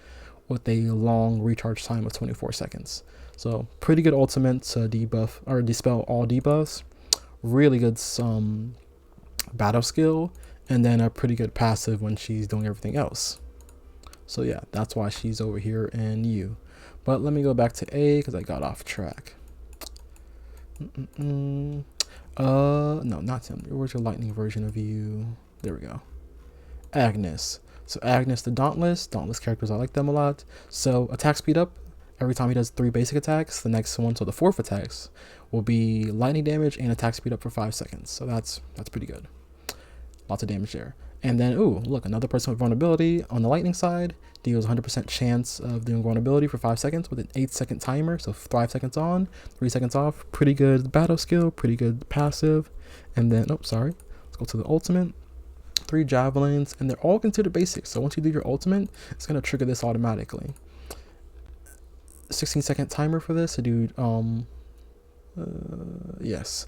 with a long recharge time of 24 seconds. So pretty good ultimate to debuff or dispel all debuffs. Really good battle skill, and then a pretty good passive when she's doing everything else. So yeah, that's why she's over here in U. But let me go back to A because I got off track. No, not him. Where's your lightning version of U? There we go. Agness. So Agness the Dauntless characters, I like them a lot. So attack speed up, every time he does 3 basic attacks, the next one, so the 4th attacks, will be lightning damage and attack speed up for 5 seconds. So that's pretty good. Lots of damage there. And then, ooh, look, another person with vulnerability on the lightning side deals 100% chance of doing vulnerability for 5 seconds with an 8-second timer. So 5 seconds on, 3 seconds off. Pretty good battle skill, pretty good passive. And then, let's go to the ultimate. 3 javelins, and they're all considered basic. So once you do your ultimate, it's going to trigger this automatically. 16-second timer for this to do, yes.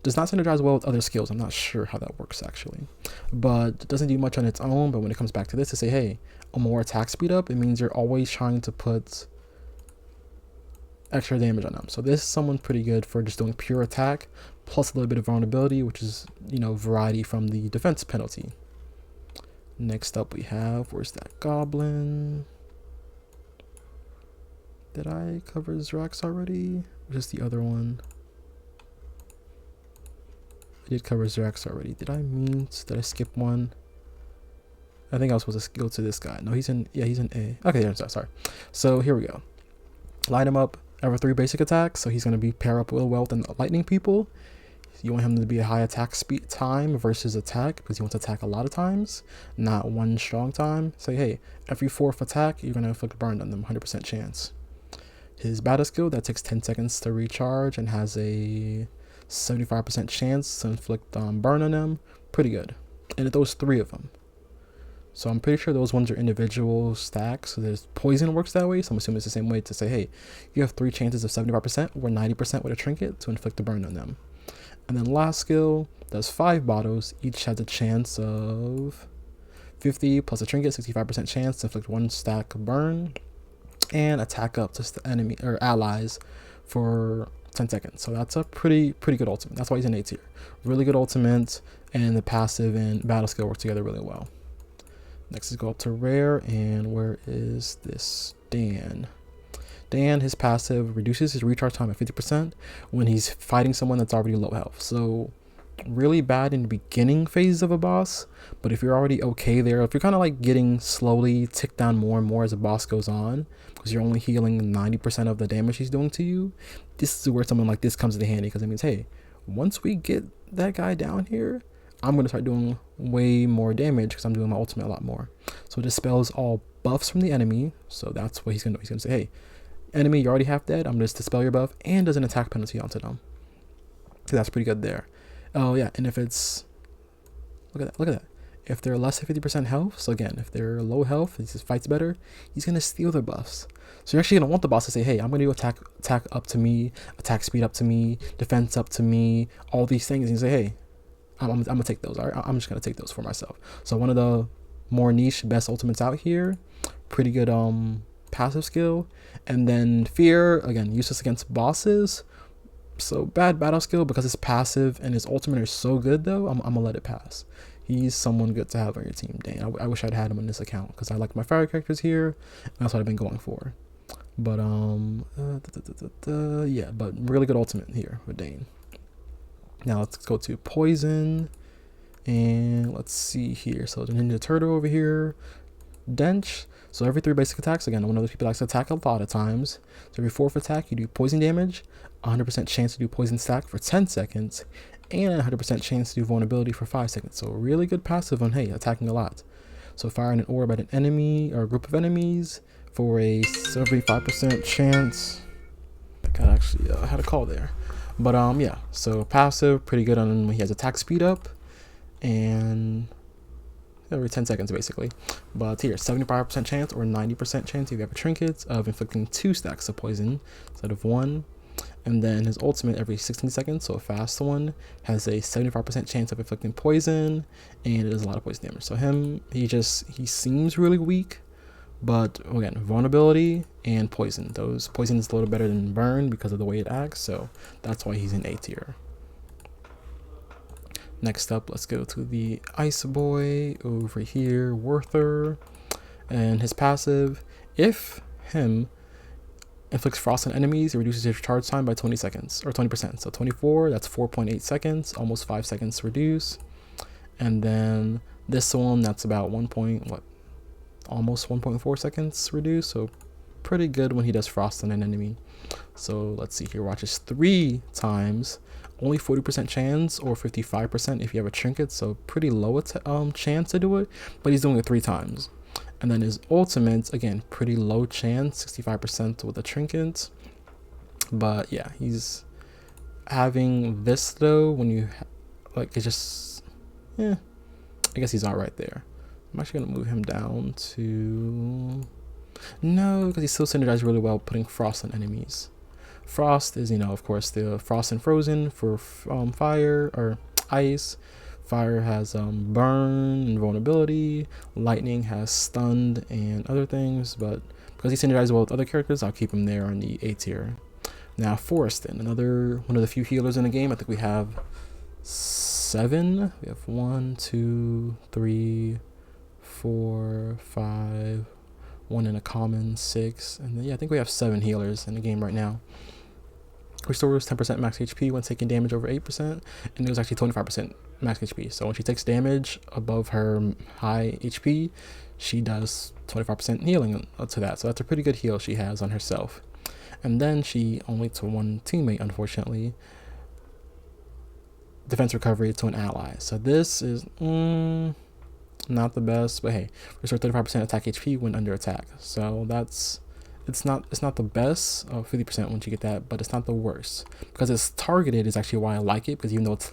Does not synergize well with other skills. I'm not sure how that works actually, but it doesn't do much on its own. But when it comes back to this to say, hey, a more attack speed up, it means you're always trying to put extra damage on them. So this is someone pretty good for just doing pure attack plus a little bit of vulnerability, which is, variety from the defense penalty. Next up we have, where's that goblin? Did I cover Zraacs already? Or just the other one? I did cover Zraacs already. Did I skip one? I think I was supposed to go to this guy. No, he's in A. Okay, yeah, sorry. So here we go. Light him up. Ever 3 basic attacks. So he's going to be pair up with Wealth and Lightning people. You want him to be a high attack speed time versus attack because he wants to attack a lot of times, not one strong time. Say, hey, every 4th attack, you're going to inflict burn on them, 100% chance. His battle skill, that takes 10 seconds to recharge and has a 75% chance to inflict burn on them. Pretty good. And it throws 3 of them. So I'm pretty sure those ones are individual stacks. So there's poison works that way. So I'm assuming it's the same way to say, hey, you have 3 chances of 75% or 90% with a trinket to inflict a burn on them. And then last skill does 5 bottles. Each has a chance of 50 plus a trinket, 65% chance to inflict 1 stack of burn and attack up to the enemy or allies for 10 seconds. So that's a pretty good ultimate. That's why he's an A tier. Really good ultimate, and the passive and battle skill work together really well. Next is go up to rare, and where is this? Dane. Dane, his passive reduces his recharge time at 50% when he's fighting someone that's already low health. So really bad in the beginning phase of a boss, but if you're already okay there, if you're kind of like getting slowly ticked down more and more as the boss goes on, because you're only healing 90% of the damage he's doing to you, this is where someone like this comes in handy, because it means, hey, once we get that guy down here, I'm going to start doing way more damage because I'm doing my ultimate a lot more. So it dispels all buffs from the enemy. So that's what he's going to do. He's going to say, hey, enemy, you're already half dead. I'm going to dispel your buff and does an attack penalty onto them. So that's pretty good there. Oh, yeah. And if it's, look at that. If they're less than 50% health, so again, if they're low health, he fights better, he's going to steal their buffs. So you're actually going to want the boss to say, hey, I'm going to do attack up to me, attack speed up to me, defense up to me, all these things. And you say, hey, I'm gonna take those. All right, I'm just gonna take those for myself. So one of the more niche best ultimates out here. Pretty good passive skill. And then fear, again, useless against bosses. So bad battle skill because his passive and his ultimate are so good though. I'm gonna let it pass. He's someone good to have on your team, Dane. I wish I'd had him on this account because I like my fire characters here. And that's what I've been going for. But yeah, but really good ultimate here with Dane. Now let's go to poison, and let's see here. So the Ninja Turtle over here, Dench. So every 3 basic attacks, again, one of those people likes to attack a lot of times. So every 4th attack, you do poison damage, 100% chance to do poison stack for 10 seconds, and 100% chance to do vulnerability for 5 seconds. So really good passive on, hey, attacking a lot. So firing an orb at an enemy or a group of enemies for a 75% chance. I got actually had a call there. But yeah, so passive, pretty good on when he has attack speed up, and every 10 seconds basically. But here, 75% chance or 90% chance if you have a trinket of inflicting 2 stacks of poison instead of 1. And then his ultimate every 16 seconds, so a fast one, has a 75% chance of inflicting poison, and it does a lot of poison damage. So he seems really weak. But again, vulnerability and poison. Those poison is a little better than burn because of the way it acts, so that's why he's in A tier. Next up, let's go to the Ice Boy over here, Werther, and his passive. If him inflicts frost on enemies, it reduces his charge time by 20 seconds or 20%. So 24, that's 4.8 seconds, almost 5 seconds to reduce. And then this one, that's about almost 1.4 seconds reduced, so pretty good when he does frost on an enemy. So let's see here, watches 3 times, only 40% chance or 55% if you have a trinket, so pretty low chance to do it, but he's doing it 3 times. And then his ultimate, again, pretty low chance, 65% with a trinket. But yeah, he's having this though, when you like, it's just, yeah, I guess he's not right there. I'm actually going to move him down to... No, because he still synergizes really well putting frost on enemies. Frost is, of course, the frost and frozen for fire or ice. Fire has burn and vulnerability. Lightning has stunned and other things. But because he synergizes well with other characters, I'll keep him there on the A tier. Now, Forest, another one of the few healers in the game. I think we have 7. We have 1, 2, 3... 4, 5, 1 in a common, 6, and then, yeah, I think we have 7 healers in the game right now. Restores 10% max HP when taking damage over 8%, and it was actually 25% max HP. So when she takes damage above her high HP, she does 25% healing to that. So that's a pretty good heal she has on herself. And then she only to one teammate, unfortunately. Defense recovery to an ally. So this is not the best, but hey, restore 35% attack HP when under attack. So that's it's not the best, 50% once you get that, but it's not the worst because it's targeted is actually why I like it, because even though it's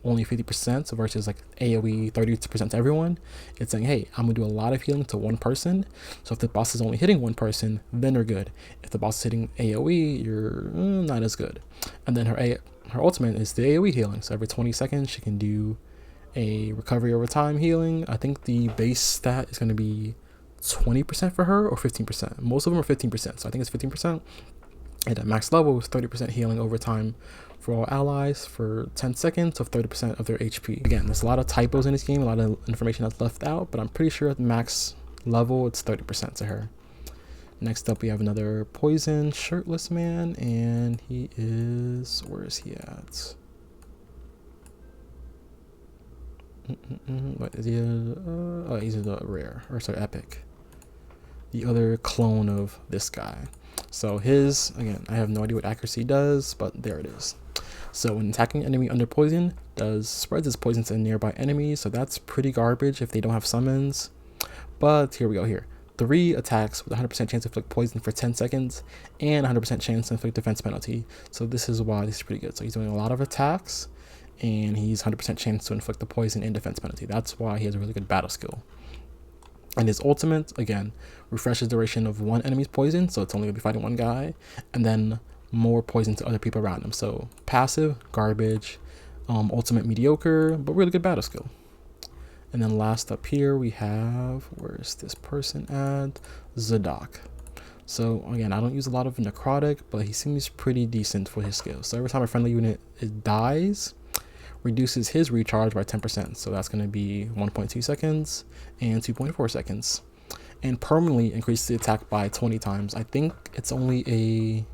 only 50% versus like AoE 30% to everyone, it's saying, hey, I'm gonna do a lot of healing to one person. So if the boss is only hitting one person, then they're good. If the boss is hitting AoE, you're not as good. And then her ultimate is the AoE healing. So every 20 seconds she can do a recovery over time healing. I think the base stat is going to be 20% for her or 15%. Most of them are 15%, so I think it's 15%. And at max level is 30% healing over time for all allies for 10 seconds of 30% of their HP. Again, there's a lot of typos in this game, a lot of information that's left out, but I'm pretty sure at max level it's 30% to her. Next up we have another poison shirtless man, and he is, where is he at? What is he? Oh, he's the rare, or sorry, epic. The other clone of this guy. So his, again, I have no idea what accuracy does, but there it is. So when attacking enemy under poison, spreads its poison to nearby enemies, so that's pretty garbage if they don't have summons. But here we go here. 3 attacks with 100% chance to inflict poison for 10 seconds, and 100% chance to inflict defense penalty. So this is why this is pretty good. So he's doing a lot of attacks, and he's 100% chance to inflict the poison and defense penalty. That's why he has a really good battle skill. And his ultimate, again, refreshes duration of one enemy's poison, so it's only going to be fighting one guy, and then more poison to other people around him. So passive, garbage, ultimate mediocre, but really good battle skill. And then last up here we have, where's this person at? Duboque. So again, I don't use a lot of necrotic, but he seems pretty decent for his skills. So every time a friendly unit dies, reduces his recharge by 10%. So that's going to be 1.2 seconds and 2.4 seconds. And permanently increases the attack by 20 times. I think it's only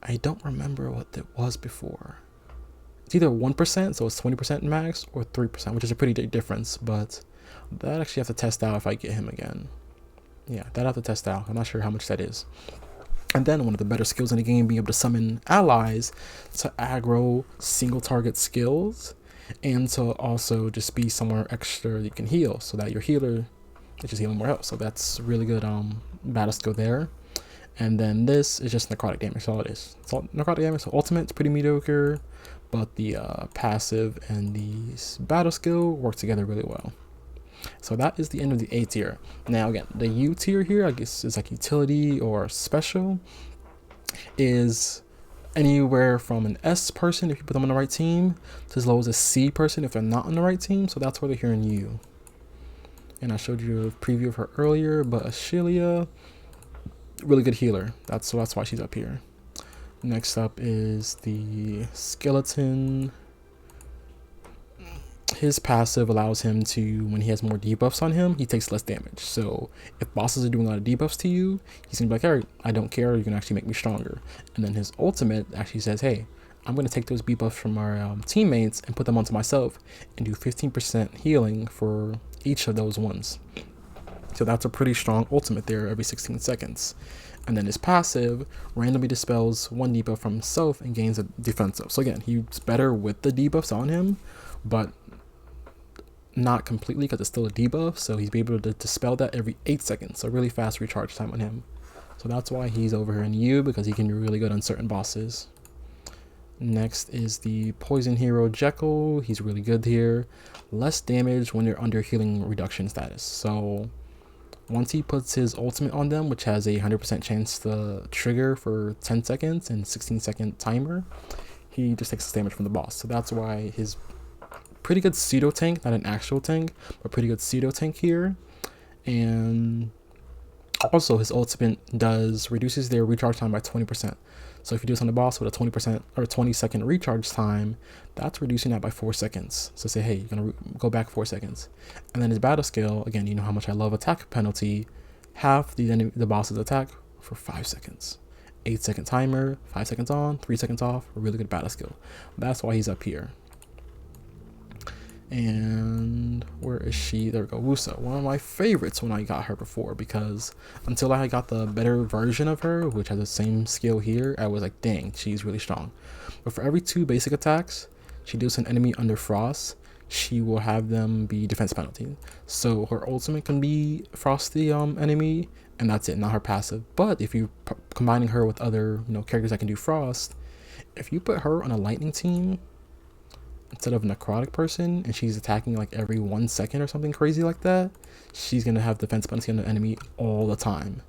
I don't remember what it was before. It's either 1%, so it's 20% max, or 3%, which is a pretty big difference. But that actually have to test out if I get him again. Yeah, that I have to test out. I'm not sure how much that is. And then one of the better skills in the game, being able to summon allies to aggro single target skills, and to also just be somewhere extra you can heal, so that your healer is just healing more health. So that's really good battle skill there. And then this is just necrotic damage, all it is. It's all necrotic damage, so ultimate's pretty mediocre, but the passive and the battle skill work together really well. So that is the end of the A tier. Now again, the U tier here, I guess is like utility or special, is anywhere from an S person if you put them on the right team to as low as a C person if they're not on the right team. So that's where they're here in U. And I showed you a preview of her earlier, but Acilia, really good healer. That's why she's up here. Next up is the skeleton. His passive allows him to, when he has more debuffs on him, he takes less damage. So if bosses are doing a lot of debuffs to you, he's gonna be like, all right, I don't care, you're gonna actually make me stronger. And then his ultimate actually says, hey, I'm gonna take those debuffs from our teammates and put them onto myself and do 15% healing for each of those ones. So that's a pretty strong ultimate there every 16 seconds. And then his passive randomly dispels one debuff from himself and gains a defensive. So again, he's better with the debuffs on him, but not completely because it's still a debuff. So he's able to dispel that every 8 seconds. So really fast recharge time on him. So that's why he's over here in U, because he can be really good on certain bosses. Next is the poison hero Jekyll. He's really good here. Less damage when you're under healing reduction status. So once he puts his ultimate on them, which has a 100% chance to trigger for 10 seconds and 16-second timer, he just takes damage from the boss. So that's why his pretty good pseudo tank, not an actual tank, but pretty good pseudo tank here. And also his ultimate reduces their recharge time by 20%. So if you do this on the boss with a 20% or 20-second recharge time, that's reducing that by 4 seconds. So say, hey, you're gonna go back 4 seconds. And then his battle skill, again, you know how much I love attack penalty, half the boss's attack for 5 seconds. 8-second timer, 5 seconds on, 3 seconds off. A really good battle skill. That's why he's up here. And where is she? There we go. Wusa, one of my favorites when I got her before, because until I got the better version of her, which has the same skill here, I was like, dang, she's really strong. But for every 2 basic attacks she deals an enemy under frost, she will have them be defense penalty. So her ultimate can be frost the enemy, and that's it, not her passive. But if you combining her with other characters that can do frost, if you put her on a lightning team instead of a necrotic person, and she's attacking like every 1 second or something crazy like that, she's gonna have defense penalty on the enemy all the time.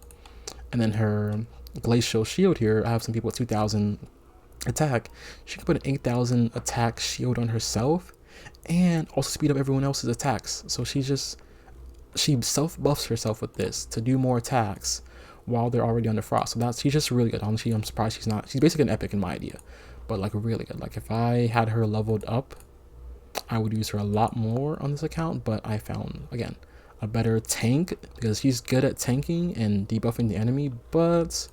And then her glacial shield here, I have some people with 2,000 attack. She can put an 8,000 attack shield on herself and also speed up everyone else's attacks. So she self buffs herself with this to do more attacks while they're already under frost. So she's just really good. Honestly, I'm surprised she's basically an epic in my idea, but like really good. Like if I had her leveled up, I would use her a lot more on this account, but I found again a better tank because she's good at tanking and debuffing the enemy, but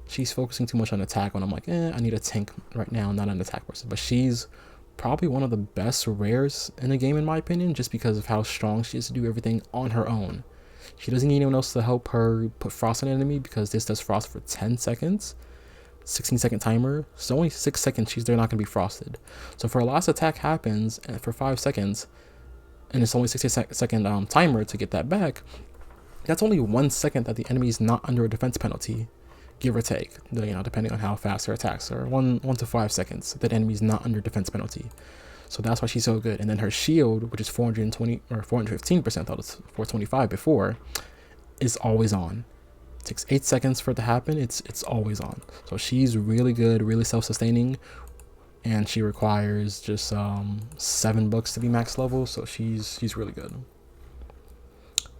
she's focusing too much on attack when I'm like, I need a tank right now, not an attack person. But she's probably one of the best rares in the game in my opinion, just because of how strong she is to do everything on her own. She doesn't need anyone else to help her put frost on an enemy because this does frost for 10 seconds. 16-second timer, so only 6 seconds they're not going to be frosted. So if her last attack happens and for 5 seconds and it's only 60-second timer to get that back, that's only 1 second that the enemy is not under a defense penalty, give or take, depending on how fast her attacks are. 1 to 5 seconds that enemy is not under defense penalty. So that's why she's so good. And then her shield, which is 420 or 415%, thought it's 425 before, is always on. It takes 8 seconds for it to happen. It's always on. So she's really good, really self-sustaining, and she requires just 7 bucks to be max level. So she's really good.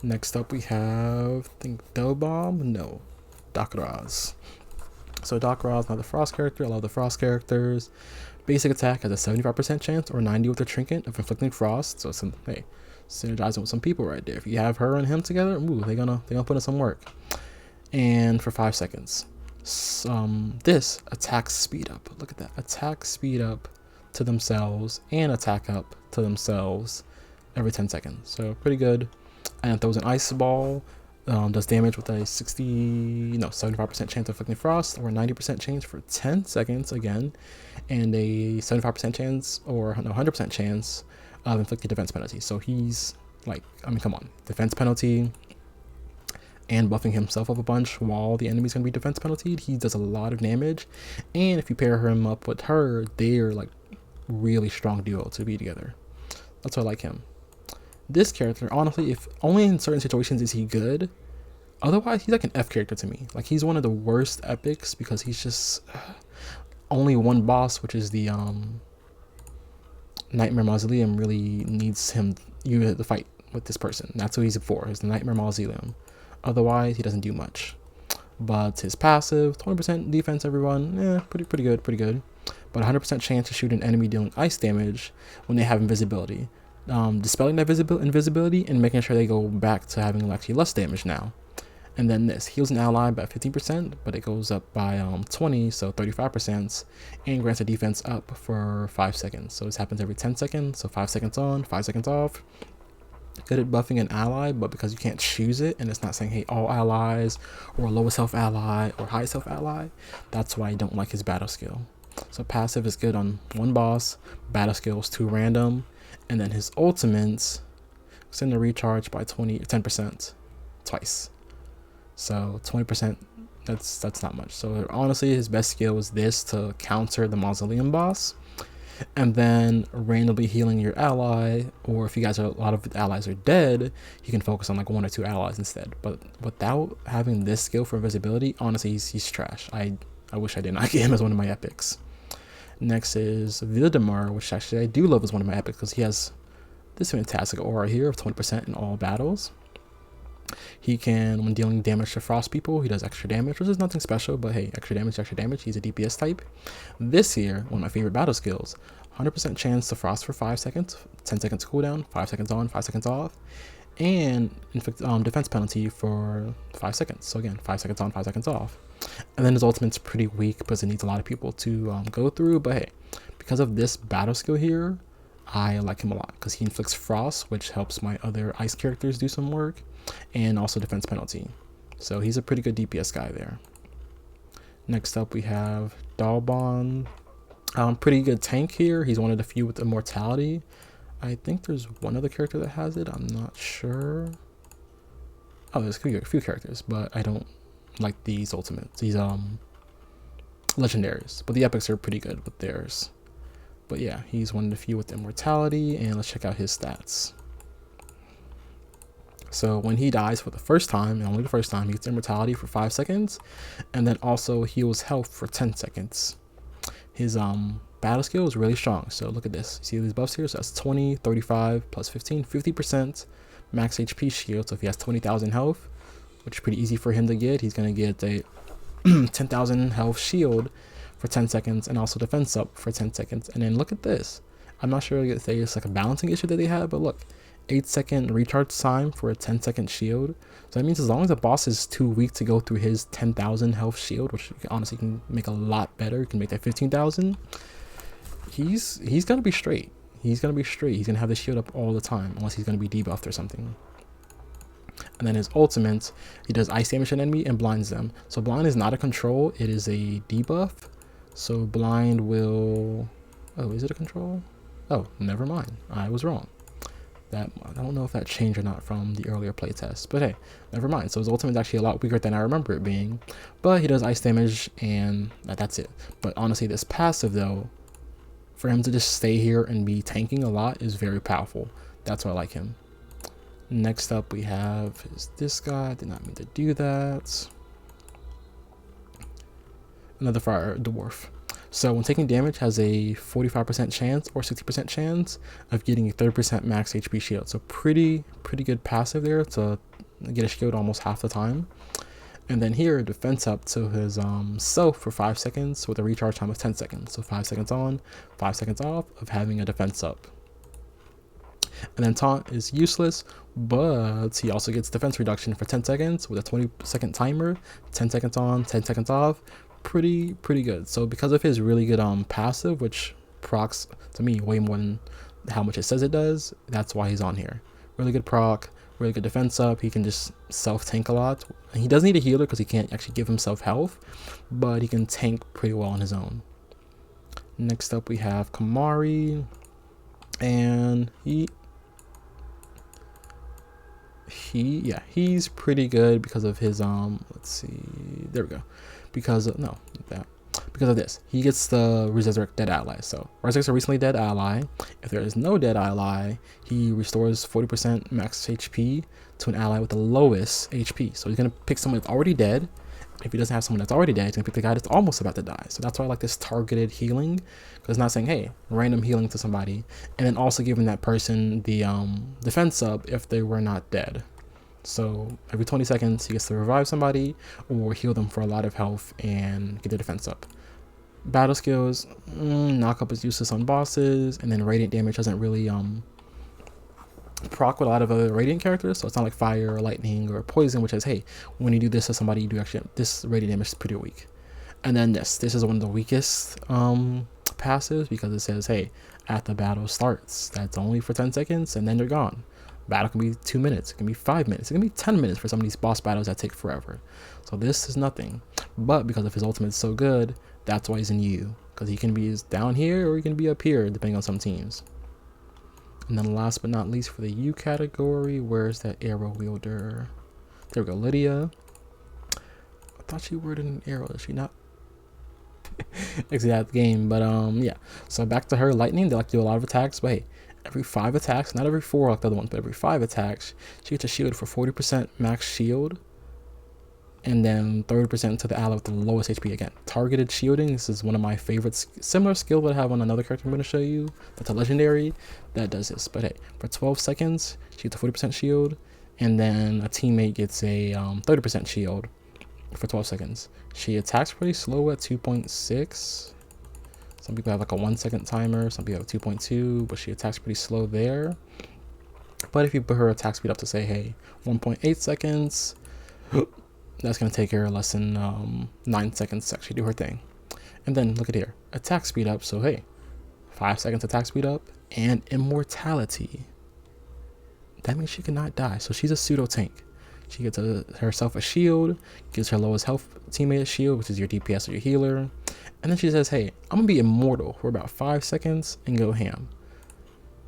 Next up we have, I think Dakraz. So Dakraz, not the frost character. I love the frost characters. Basic attack has a 75% chance or 90 with the trinket of inflicting frost. So synergizing with some people right there. If you have her and him together, ooh, they're gonna put in some work. And for 5 seconds, this attack speed up. Look at that, attack speed up to themselves and attack up to themselves every 10 seconds. So pretty good. And throws an ice ball, does damage with a 75% chance of inflicting frost or 90% chance for 10 seconds again, and a 75% chance or 100% chance of inflicting defense penalty. So he's like, come on, defense penalty and buffing himself up a bunch while the enemy's gonna be defense penalty. He does a lot of damage, and if you pair him up with her, they're like really strong duo to be together. That's why I like him. This character, honestly, if only in certain situations is he good, otherwise he's like an F character to me. Like he's one of the worst epics because he's just only one boss, which is the Nightmare Mausoleum, really needs you to fight with this person. That's who he's for, is the Nightmare Mausoleum. Otherwise, he doesn't do much. But his passive, 20% defense, everyone, pretty good. But 100% chance to shoot an enemy dealing ice damage when they have invisibility. Dispelling that invisibility and making sure they go back to having actually less damage now. And then this heals an ally by 15%, but it goes up by 20, so 35%, and grants a defense up for 5 seconds. So this happens every 10 seconds, so 5 seconds on, 5 seconds off. Good at buffing an ally, but because you can't choose it and it's not saying, hey, all allies or lowest health ally or highest health ally, that's why I don't like his battle skill. So passive is good on one boss, battle skill is 2 random, and then his ultimates extend the recharge by 10% twice. So 20%, that's not much. So honestly, his best skill is this to counter the Mausoleum boss, and then randomly healing your ally, or if you guys are, a lot of the allies are dead, you can focus on like 1 or 2 allies instead. But without having this skill for invisibility, honestly, he's trash. I wish I did not get him as one of my epics. Next is Vildemar, which actually I do love as one of my epics because he has this fantastic aura here of 20% in all battles. He can, when dealing damage to frost people, he does extra damage, which is nothing special, but hey, extra damage. He's a DPS type. This here, one of my favorite battle skills, 100% chance to frost for 5 seconds, 10 seconds cooldown, 5 seconds on, 5 seconds off, and inflict defense penalty for 5 seconds. So again, 5 seconds on, 5 seconds off. And then his ultimate's pretty weak because it needs a lot of people to go through. But hey, because of this battle skill here, I like him a lot because he inflicts frost, which helps my other ice characters do some work, and also defense penalty. So he's a pretty good DPS guy there. Next up we have Dalbon. Pretty good tank here. He's one of the few with immortality. I think there's one other character that has it. I'm not sure. Oh, there's a few characters, but I don't like these ultimates. These legendaries. But the epics are pretty good with theirs. But yeah, he's one of the few with immortality, and let's check out his stats. So when he dies for the first time, and only the first time, he gets immortality for 5 seconds, and then also heals health for 10 seconds. His battle skill is really strong. So look at this. You see these buffs here? So that's 20, 35, plus 15, 50% max HP shield. So if he has 20,000 health, which is pretty easy for him to get, he's going to get a 10,000 health shield for 10 seconds, and also defense up for 10 seconds. And then look at this. I'm not sure if it's like a balancing issue that they have, but look, 8-second recharge time for a 10-second shield. So that means as long as the boss is too weak to go through his 10,000 health shield, which you honestly can make a lot better, you can make that 15,000. He's gonna be straight. He's gonna have the shield up all the time, unless he's gonna be debuffed or something. And then his ultimate, he does ice damage to an enemy and blinds them. So blind is not a control, it is a debuff. So blind will... Oh, is it a control? Oh, never mind. I was wrong. I don't know if that changed or not from the earlier playtest, but hey, never mind. So his ultimate is actually a lot weaker than I remember it being, but he does ice damage, and that's it. But honestly, this passive though, for him to just stay here and be tanking a lot is very powerful. That's why I like him. Next up we have is this guy. I did not mean to do that. Another fire dwarf. So when taking damage, has a 45% chance or 60% chance of getting a 30% max HP shield. So pretty good passive there to get a shield almost half the time. And then here, defense up to his self for 5 seconds with a recharge time of 10 seconds. So 5 seconds on, 5 seconds off of having a defense up. And then taunt is useless, but he also gets defense reduction for 10 seconds with a 20-second timer, 10 seconds on, 10 seconds off. Pretty good. So because of his really good passive, which procs to me way more than how much it says it does, that's why he's on here. Really good proc, really good defense up. He can just self tank a lot. And he does need a healer because he can't actually give himself health, but he can tank pretty well on his own. Next up we have Kamari, and he's pretty good because of his let's see, there we go. Because of this, he gets the resurrect dead ally. So resurrects a recently dead ally. If there is no dead ally, he restores 40% max HP to an ally with the lowest HP. So he's gonna pick someone that's already dead. If he doesn't have someone that's already dead, he's gonna pick the guy that's almost about to die. So that's why I like this targeted healing, because it's not saying, hey, random healing to somebody, and then also giving that person the defense up if they were not dead. So every 20 seconds, he gets to revive somebody or heal them for a lot of health and get their defense up. Battle skills, knockup is useless on bosses, and then radiant damage doesn't really proc with a lot of other radiant characters. So it's not like fire or lightning or poison, which is, hey, when you do this to somebody, you do actually, this radiant damage is pretty weak. And then this is one of the weakest passives, because it says, hey, at the battle starts, that's only for 10 seconds and then you're gone. Battle can be 2 minutes, it can be 5 minutes, it can be 10 minutes for some of these boss battles that take forever. So this is nothing, but because of his ultimate is so good, that's why he's in U, because he can be down here or he can be up here depending on some teams. And then last but not least for the U category, where's that arrow wielder? There we go, Lydia. I thought she wielded an arrow, is she not? Exact game, but yeah. So back to her, lightning, they like to do a lot of attacks, but hey, every 5 attacks, not every 4 like the other ones, but every 5 attacks, she gets a shield for 40% max shield, and then 30% to the ally with the lowest HP. Again, targeted shielding, this is one of my favorites. Similar skill that I have on another character I'm going to show you, that's a legendary, that does this. But hey, for 12 seconds, she gets a 40% shield, and then a teammate gets a 30% shield for 12 seconds. She attacks pretty slow at 2.6. Some people have like a 1 second timer, some people have 2.2, but she attacks pretty slow there. But if you put her attack speed up to say, hey, 1.8 seconds, that's going to take her less than 9 seconds to actually do her thing. And then look at here, attack speed up. So hey, 5 seconds attack speed up and immortality. That means she cannot die. So she's a pseudo tank. She gets herself a shield, gives her lowest health teammate a shield, which is your DPS or your healer. And then she says, hey, I'm going to be immortal for about 5 seconds and go ham.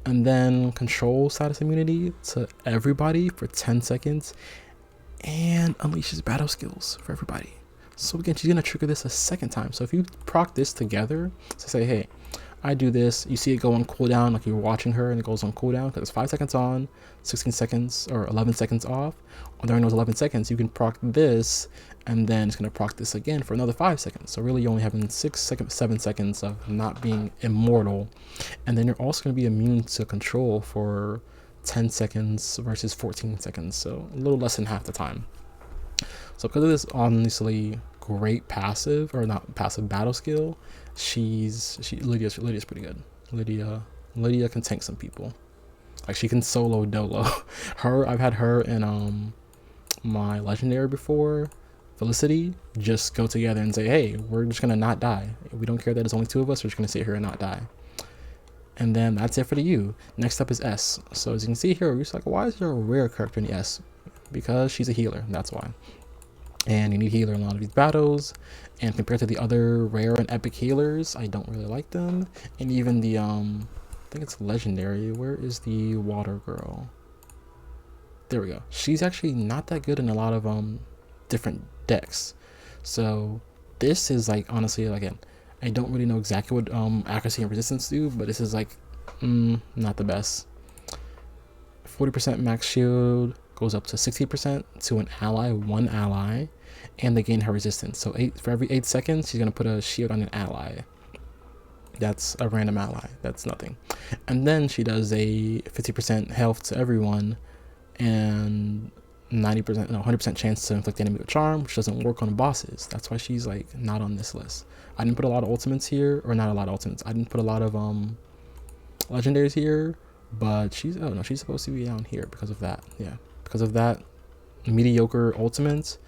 And then control status immunity to everybody for 10 seconds and unleashes battle skills for everybody. So again, she's going to trigger this a second time. So if you proc this together to say, hey, I do this, you see it go on cooldown like you're watching her and it goes on cooldown because it's 5 seconds on, 16 seconds or 11 seconds off. During those 11 seconds, you can proc this and then it's going to proc this again for another 5 seconds. So really you're only having 7 seconds of not being immortal. And then you're also going to be immune to control for 10 seconds versus 14 seconds. So a little less than half the time. So because of this honestly great passive, or not passive, battle skill, Lydia's pretty good. Lydia can tank some people. Like she can solo dolo. I've had her in my legendary before, Felicity, just go together and say, hey, we're just gonna not die. We don't care that it's only 2 of us, we're just gonna sit here and not die. And then that's it for the U. Next up is S. So as you can see here, we're just like, why is there a rare character in the S? Because she's a healer, that's why. And you need healer in a lot of these battles. And compared to the other rare and epic healers, I don't really like them. And even the, I think it's legendary. Where is the water girl? There we go. She's actually not that good in a lot of different decks. So this is like, honestly, again, I don't really know exactly what accuracy and resistance do, but this is like, not the best. 40% max shield goes up to 60% to an ally, 1 ally, and they gain her resistance. So for every 8 seconds, she's gonna put a shield on an ally. That's a random ally. That's nothing. And then she does a 50% health to everyone, and 100% chance to inflict enemy with charm, which doesn't work on bosses. That's why she's like not on this list. I didn't put a lot of ultimates here, or not a lot of ultimates. I didn't put a lot of legendaries here, but she's supposed to be down here because of that. Yeah, because of that mediocre ultimates,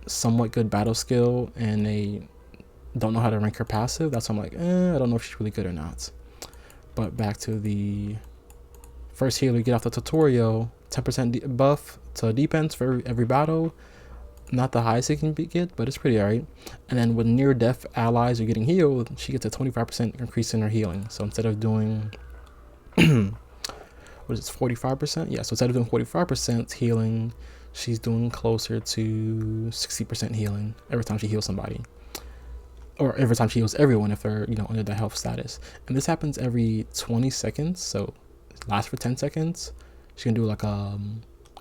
somewhat good battle skill, and they don't know how to rank her passive. That's why I'm like, I don't know if she's really good or not. But back to the first healer, you get off the tutorial, 10% buff to defense for every battle. Not the highest it can get, but it's pretty alright. And then with near death allies are getting healed, she gets a 25% increase in her healing. So instead of doing what is it, 45%? Yeah, so instead of doing 45% healing, she's doing closer to 60% healing every time she heals somebody. Or every time she heals everyone if they're, under the health status. And this happens every 20 seconds, so it lasts for 10 seconds. She can do like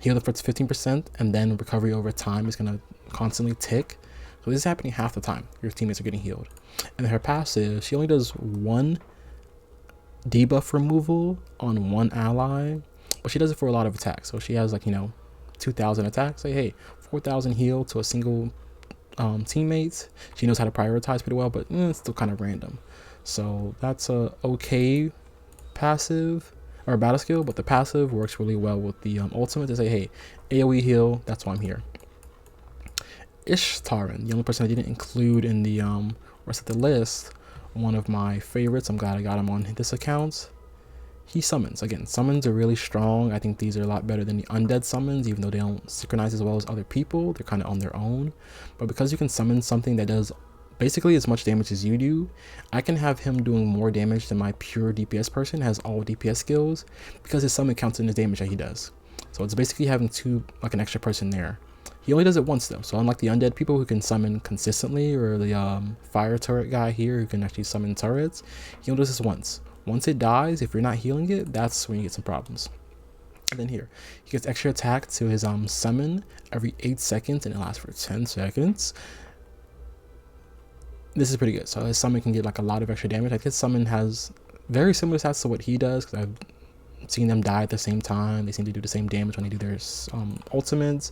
heal the first 15%, and then recovery over time is gonna constantly tick. So this is happening half the time your teammates are getting healed. And then her passive, she only does 1 debuff removal on 1 ally, but she does it for a lot of attacks. So she has like 2,000 attacks. Say hey, 4,000 heal to a single teammate. She knows how to prioritize pretty well, but it's still kind of random. So that's a okay passive or battle skill, but the passive works really well with the ultimate to say, hey, AoE heal, that's why I'm here. Ishtaran, the only person I didn't include in the rest of the list, one of my favorites. I'm glad I got him on this account. He summons. Again, summons are really strong. I think these are a lot better than the undead summons, even though they don't synchronize as well as other people. They're kind of on their own. But because you can summon something that does basically as much damage as you do, I can have him doing more damage than my pure DPS person has all DPS skills, because his summon counts in his damage that he does. So it's basically having an extra person there. He only does it once though, so unlike the undead people who can summon consistently, or the fire turret guy here who can actually summon turrets, he only does this once. Once it dies, if you're not healing it, that's when you get some problems. And then here, he gets extra attack to his summon every 8 seconds, and it lasts for 10 seconds. This is pretty good. So his summon can get like a lot of extra damage. I think his summon has very similar stats to what he does, because I've seen them die at the same time. They seem to do the same damage when they do their ultimates.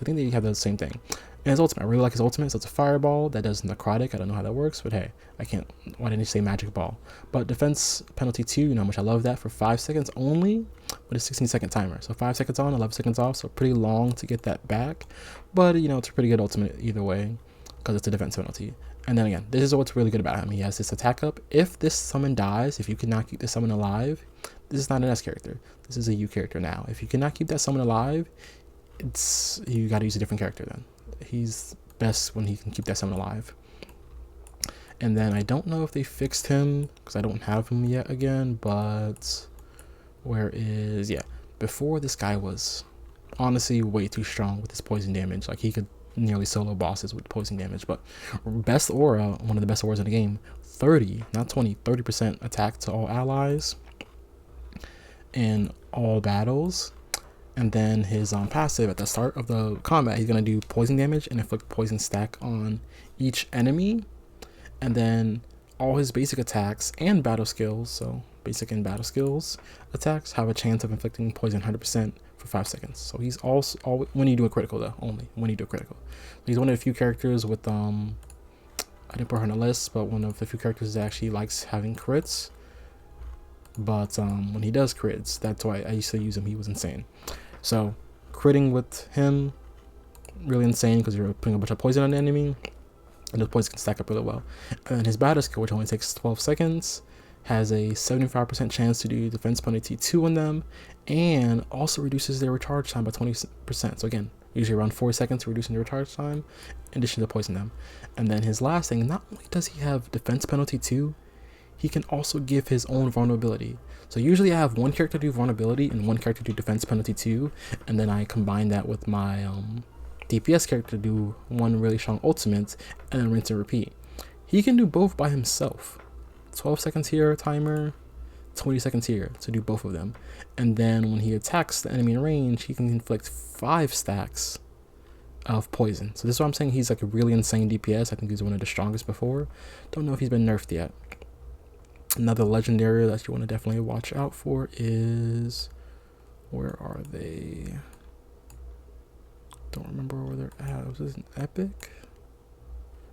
I think they have the same thing. And his ultimate, I really like his ultimate. So it's a fireball that does necrotic. I don't know how that works, but hey, I can't. Why didn't you say magic ball? But defense penalty 2, you know how much I love that, for 5 seconds only, with a 16-second timer. So 5 seconds on, 11 seconds off. So pretty long to get that back. But you know, it's a pretty good ultimate either way, because it's a defense penalty. And then again, this is what's really good about him. He has this attack up. If this summon dies, if you cannot keep this summon alive, this is not an S character. This is a U character now. If you cannot keep that summon alive, you got to use a different character then. He's best when he can keep that summon alive. And then I don't know if they fixed him, because I don't have him yet again, but yeah, before this guy was honestly way too strong with his poison damage. Like he could nearly solo bosses with poison damage. But best aura, one of the best auras in the game, 30, not 20, 30% attack to all allies in all battles. And then his passive at the start of the combat, he's going to do poison damage and inflict poison stack on each enemy. And then all his basic attacks and battle skills, so basic and battle skills attacks, have a chance of inflicting poison 100% for 5 seconds. So he's also, when you do a critical though, only when you do a critical. He's one of the few characters with, I didn't put her on the list, but one of the few characters that actually likes having crits. But when he does crits, that's why I used to use him. He was insane. So critting with him, really insane, because you're putting a bunch of poison on the enemy, and those poisons can stack up really well. And his battle skill, which only takes 12 seconds, has a 75% chance to do defense penalty 2 on them, and also reduces their recharge time by 20%. So again, usually around 4 seconds, reducing the recharge time, in addition to poison them. And then his last thing, not only does he have defense penalty 2, he can also give his own vulnerability. So usually I have one character do vulnerability and one character do defense penalty 2, and then I combine that with my DPS character to do one really strong ultimate, and then rinse and repeat. He can do both by himself. 12 seconds here, timer, 20 seconds here to do both of them. And then when he attacks the enemy in range, he can inflict 5 stacks of poison. So this is what I'm saying, he's like a really insane DPS. I think he's one of the strongest before. Don't know if he's been nerfed yet. Another legendary that you want to definitely watch out for is, where are they? Don't remember where they're at. Was this an epic?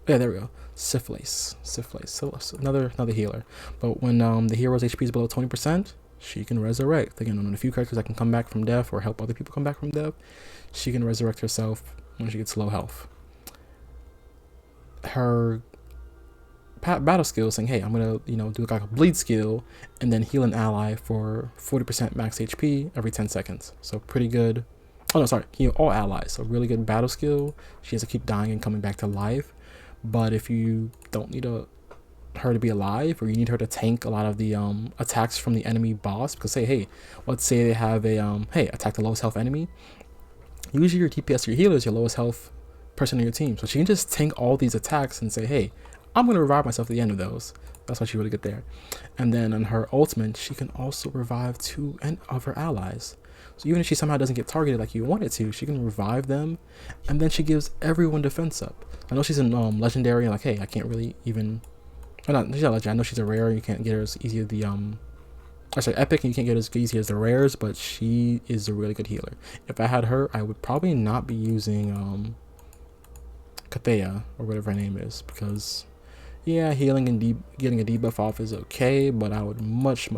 Yeah, there we go. Syphilis. So another healer. But when the hero's HP is below 20%, she can resurrect. Again, one of the few characters that can come back from death or help other people come back from death. She can resurrect herself when she gets low health. Her battle skill saying, hey, I'm gonna do like a bleed skill and then heal an ally for 40% max HP every 10 seconds. So pretty good. Oh no, sorry, heal all allies. So really good battle skill. She has to keep dying and coming back to life. But if you don't need her to be alive, or you need her to tank a lot of the attacks from the enemy boss, because hey, let's say they have a attack the lowest health enemy. Usually your DPS or your healer is your lowest health person on your team, so she can just tank all these attacks and say, hey, I'm going to revive myself at the end of those. That's why she's really good there. And then on her ultimate, she can also revive 2 of her allies. So even if she somehow doesn't get targeted like you wanted to, she can revive them, and then she gives everyone defense up. I know she's in legendary, and like, hey, I can't really even, she's not legendary. I know she's a rare, you can't get her as easy as the actually epic, and you can't get her as easy as the rares, but she is a really good healer. If I had her, I would probably not be using Kathea or whatever her name is, because yeah, healing and getting a debuff off is okay, but I would much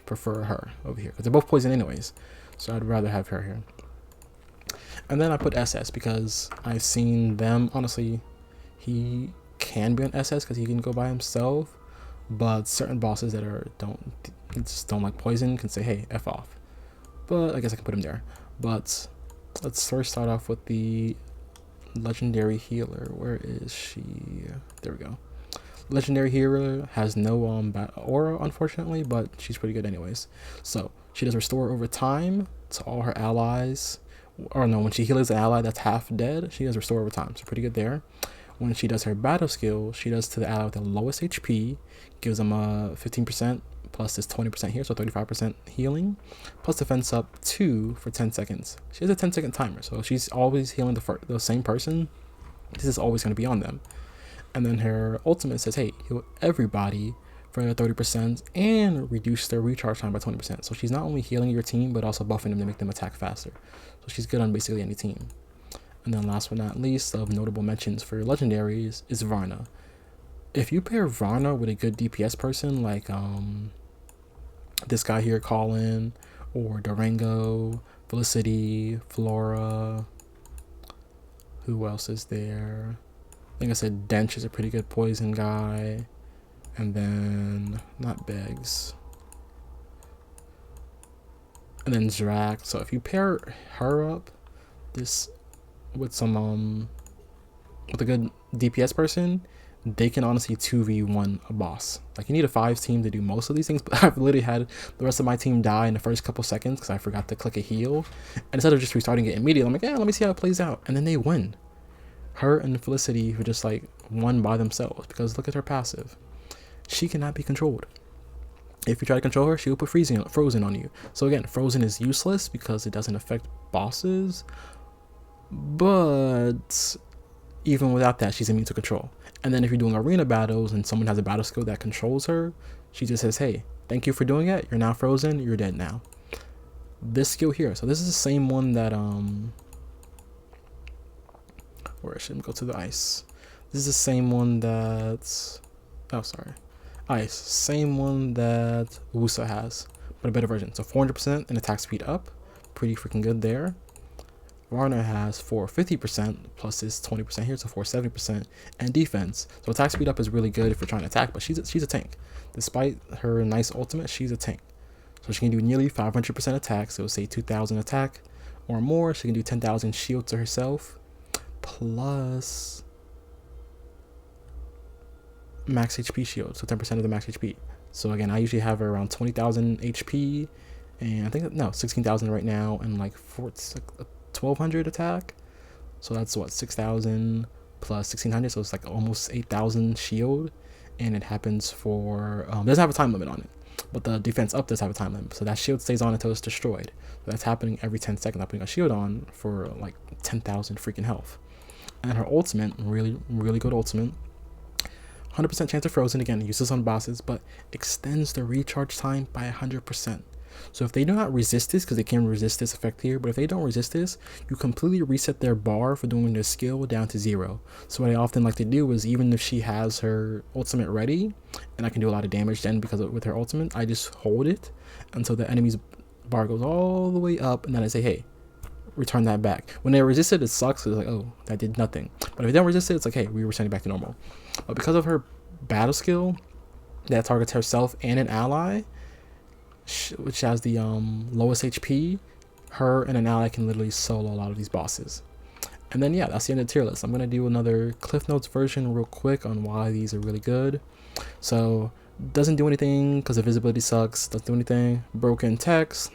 prefer her over here, because they're both poison anyways, so I'd rather have her here. And then I put SS because I've seen them, honestly, he can be an SS because he can go by himself, but certain bosses that just don't like poison can say, hey, F off. But I guess I can put him there. But let's first start off with the legendary healer. Where is she? There we go. Legendary healer has no aura, unfortunately, but she's pretty good anyways. So she does restore over time to all her allies, or no, when she heals an ally that's half dead, she does restore over time, so pretty good there. When she does her battle skill, she does to the ally with the lowest HP, gives them a 15% plus this 20% here, so 35% healing, plus defense up 2 for 10 seconds. She has a 10-second timer, so she's always healing the same person. This is always going to be on them. And then her ultimate says, hey, heal everybody for 30% and reduce their recharge time by 20%. So she's not only healing your team, but also buffing them to make them attack faster. So she's good on basically any team. And then last but not least of notable mentions for legendaries is Varna. If you pair Varna with a good DPS person like this guy here, Colin, or Durango, Felicity, Flora, who else is there? I think I said Dench is a pretty good poison guy. And then, not Baegs. And then Zraacs. So if you pair her up this with some with a good DPS person, they can honestly 2v1 a boss. Like, you need a 5 team to do most of these things, but I've literally had the rest of my team die in the first couple seconds because I forgot to click a heal. And instead of just restarting it immediately, I'm like, yeah, let me see how it plays out. And then they win. Her and Felicity were just like won by themselves because look at her passive. She cannot be controlled. If you try to control her, she will put frozen on you. So again, frozen is useless because it doesn't affect bosses. But even without that, she's immune to control. And then if you're doing arena battles and someone has a battle skill that controls her, she just says, hey, thank you for doing it. You're now frozen. You're dead now. This skill here. So this is the same one that, where should I go to the ice? This is the same one that, oh, sorry. Ice. Same one that Wusa has, but a better version. So 400% and attack speed up. Pretty freaking good there. Varna has 450% plus his 20% here, so 470%, and defense. So attack speed up is really good if you're trying to attack, but she's a tank. Despite her nice ultimate, she's a tank. So she can do nearly 500% attack, so say 2,000 attack or more. She can do 10,000 shield to herself, plus max HP shield, so 10% of the max HP. So again, I usually have her around 20,000 HP, and I think, no, 16,000 right now, and like 1,200 attack. So that's what, 6,000 plus 1,600, so it's like almost 8,000 shield, and it happens for, doesn't have a time limit on it, but the defense up does have a time limit, so that shield stays on until it's destroyed. So that's happening every 10 seconds. I'm putting a shield on for like 10,000 freaking health. And her ultimate, really, really good ultimate. 100% chance of frozen, again, uses on bosses, but extends the recharge time by 100%. So if they do not resist this, because they can resist this effect here, but if they don't resist this, you completely reset their bar for doing their skill down to 0. So what I often like to do is, even if she has her ultimate ready, and I can do a lot of damage then because with her ultimate, I just hold it until the enemy's bar goes all the way up, and then I say, hey, return that back. When they resist it, it sucks. It's like, oh, that did nothing. But if they don't resist it, it's like, hey, we return it back to normal. But because of her battle skill that targets herself and an ally, which has the lowest HP, her and an ally can literally solo a lot of these bosses. And then yeah, that's the end of the tier list. I'm gonna do another Cliff Notes version real quick on why these are really good. So doesn't do anything because the visibility sucks. Doesn't do anything. Broken text.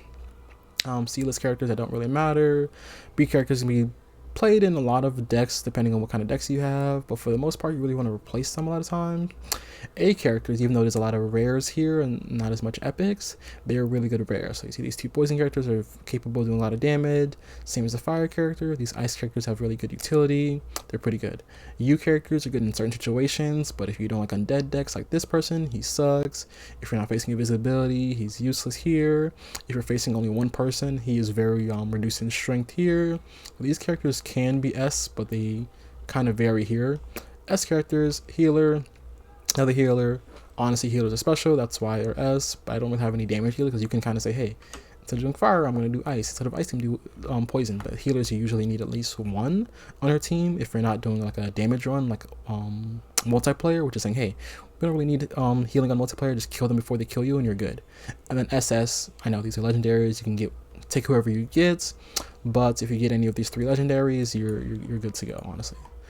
C-list characters that don't really matter. B characters can be played in a lot of decks depending on what kind of decks you have, but for the most part you really want to replace them a lot of times. A characters, even though there's a lot of rares here and not as much epics, they're really good rares. So you see these 2 poison characters are capable of doing a lot of damage, same as the fire character. These ice characters have really good utility, they're pretty good. U characters are good in certain situations, but if you don't like undead decks like this person, he sucks. If you're not facing invisibility, he's useless here. If you're facing only one person, he is very reduced in strength here. These characters can be S, but they kind of vary here. S characters, healer, another healer. Honestly, healers are special, that's why they're S, but I don't really have any damage healer because you can kind of say, hey, instead of doing fire, I'm going to do ice. Instead of ice, I'm going to do poison. But healers, you usually need at least 1 on your team if you're not doing like a damage run, like multiplayer, which is saying, hey, we don't really need healing on multiplayer, just kill them before they kill you and you're good. And then SS, I know these are legendaries, you can take whoever you get, but if you get any of these 3 legendaries, you're good to go, honestly.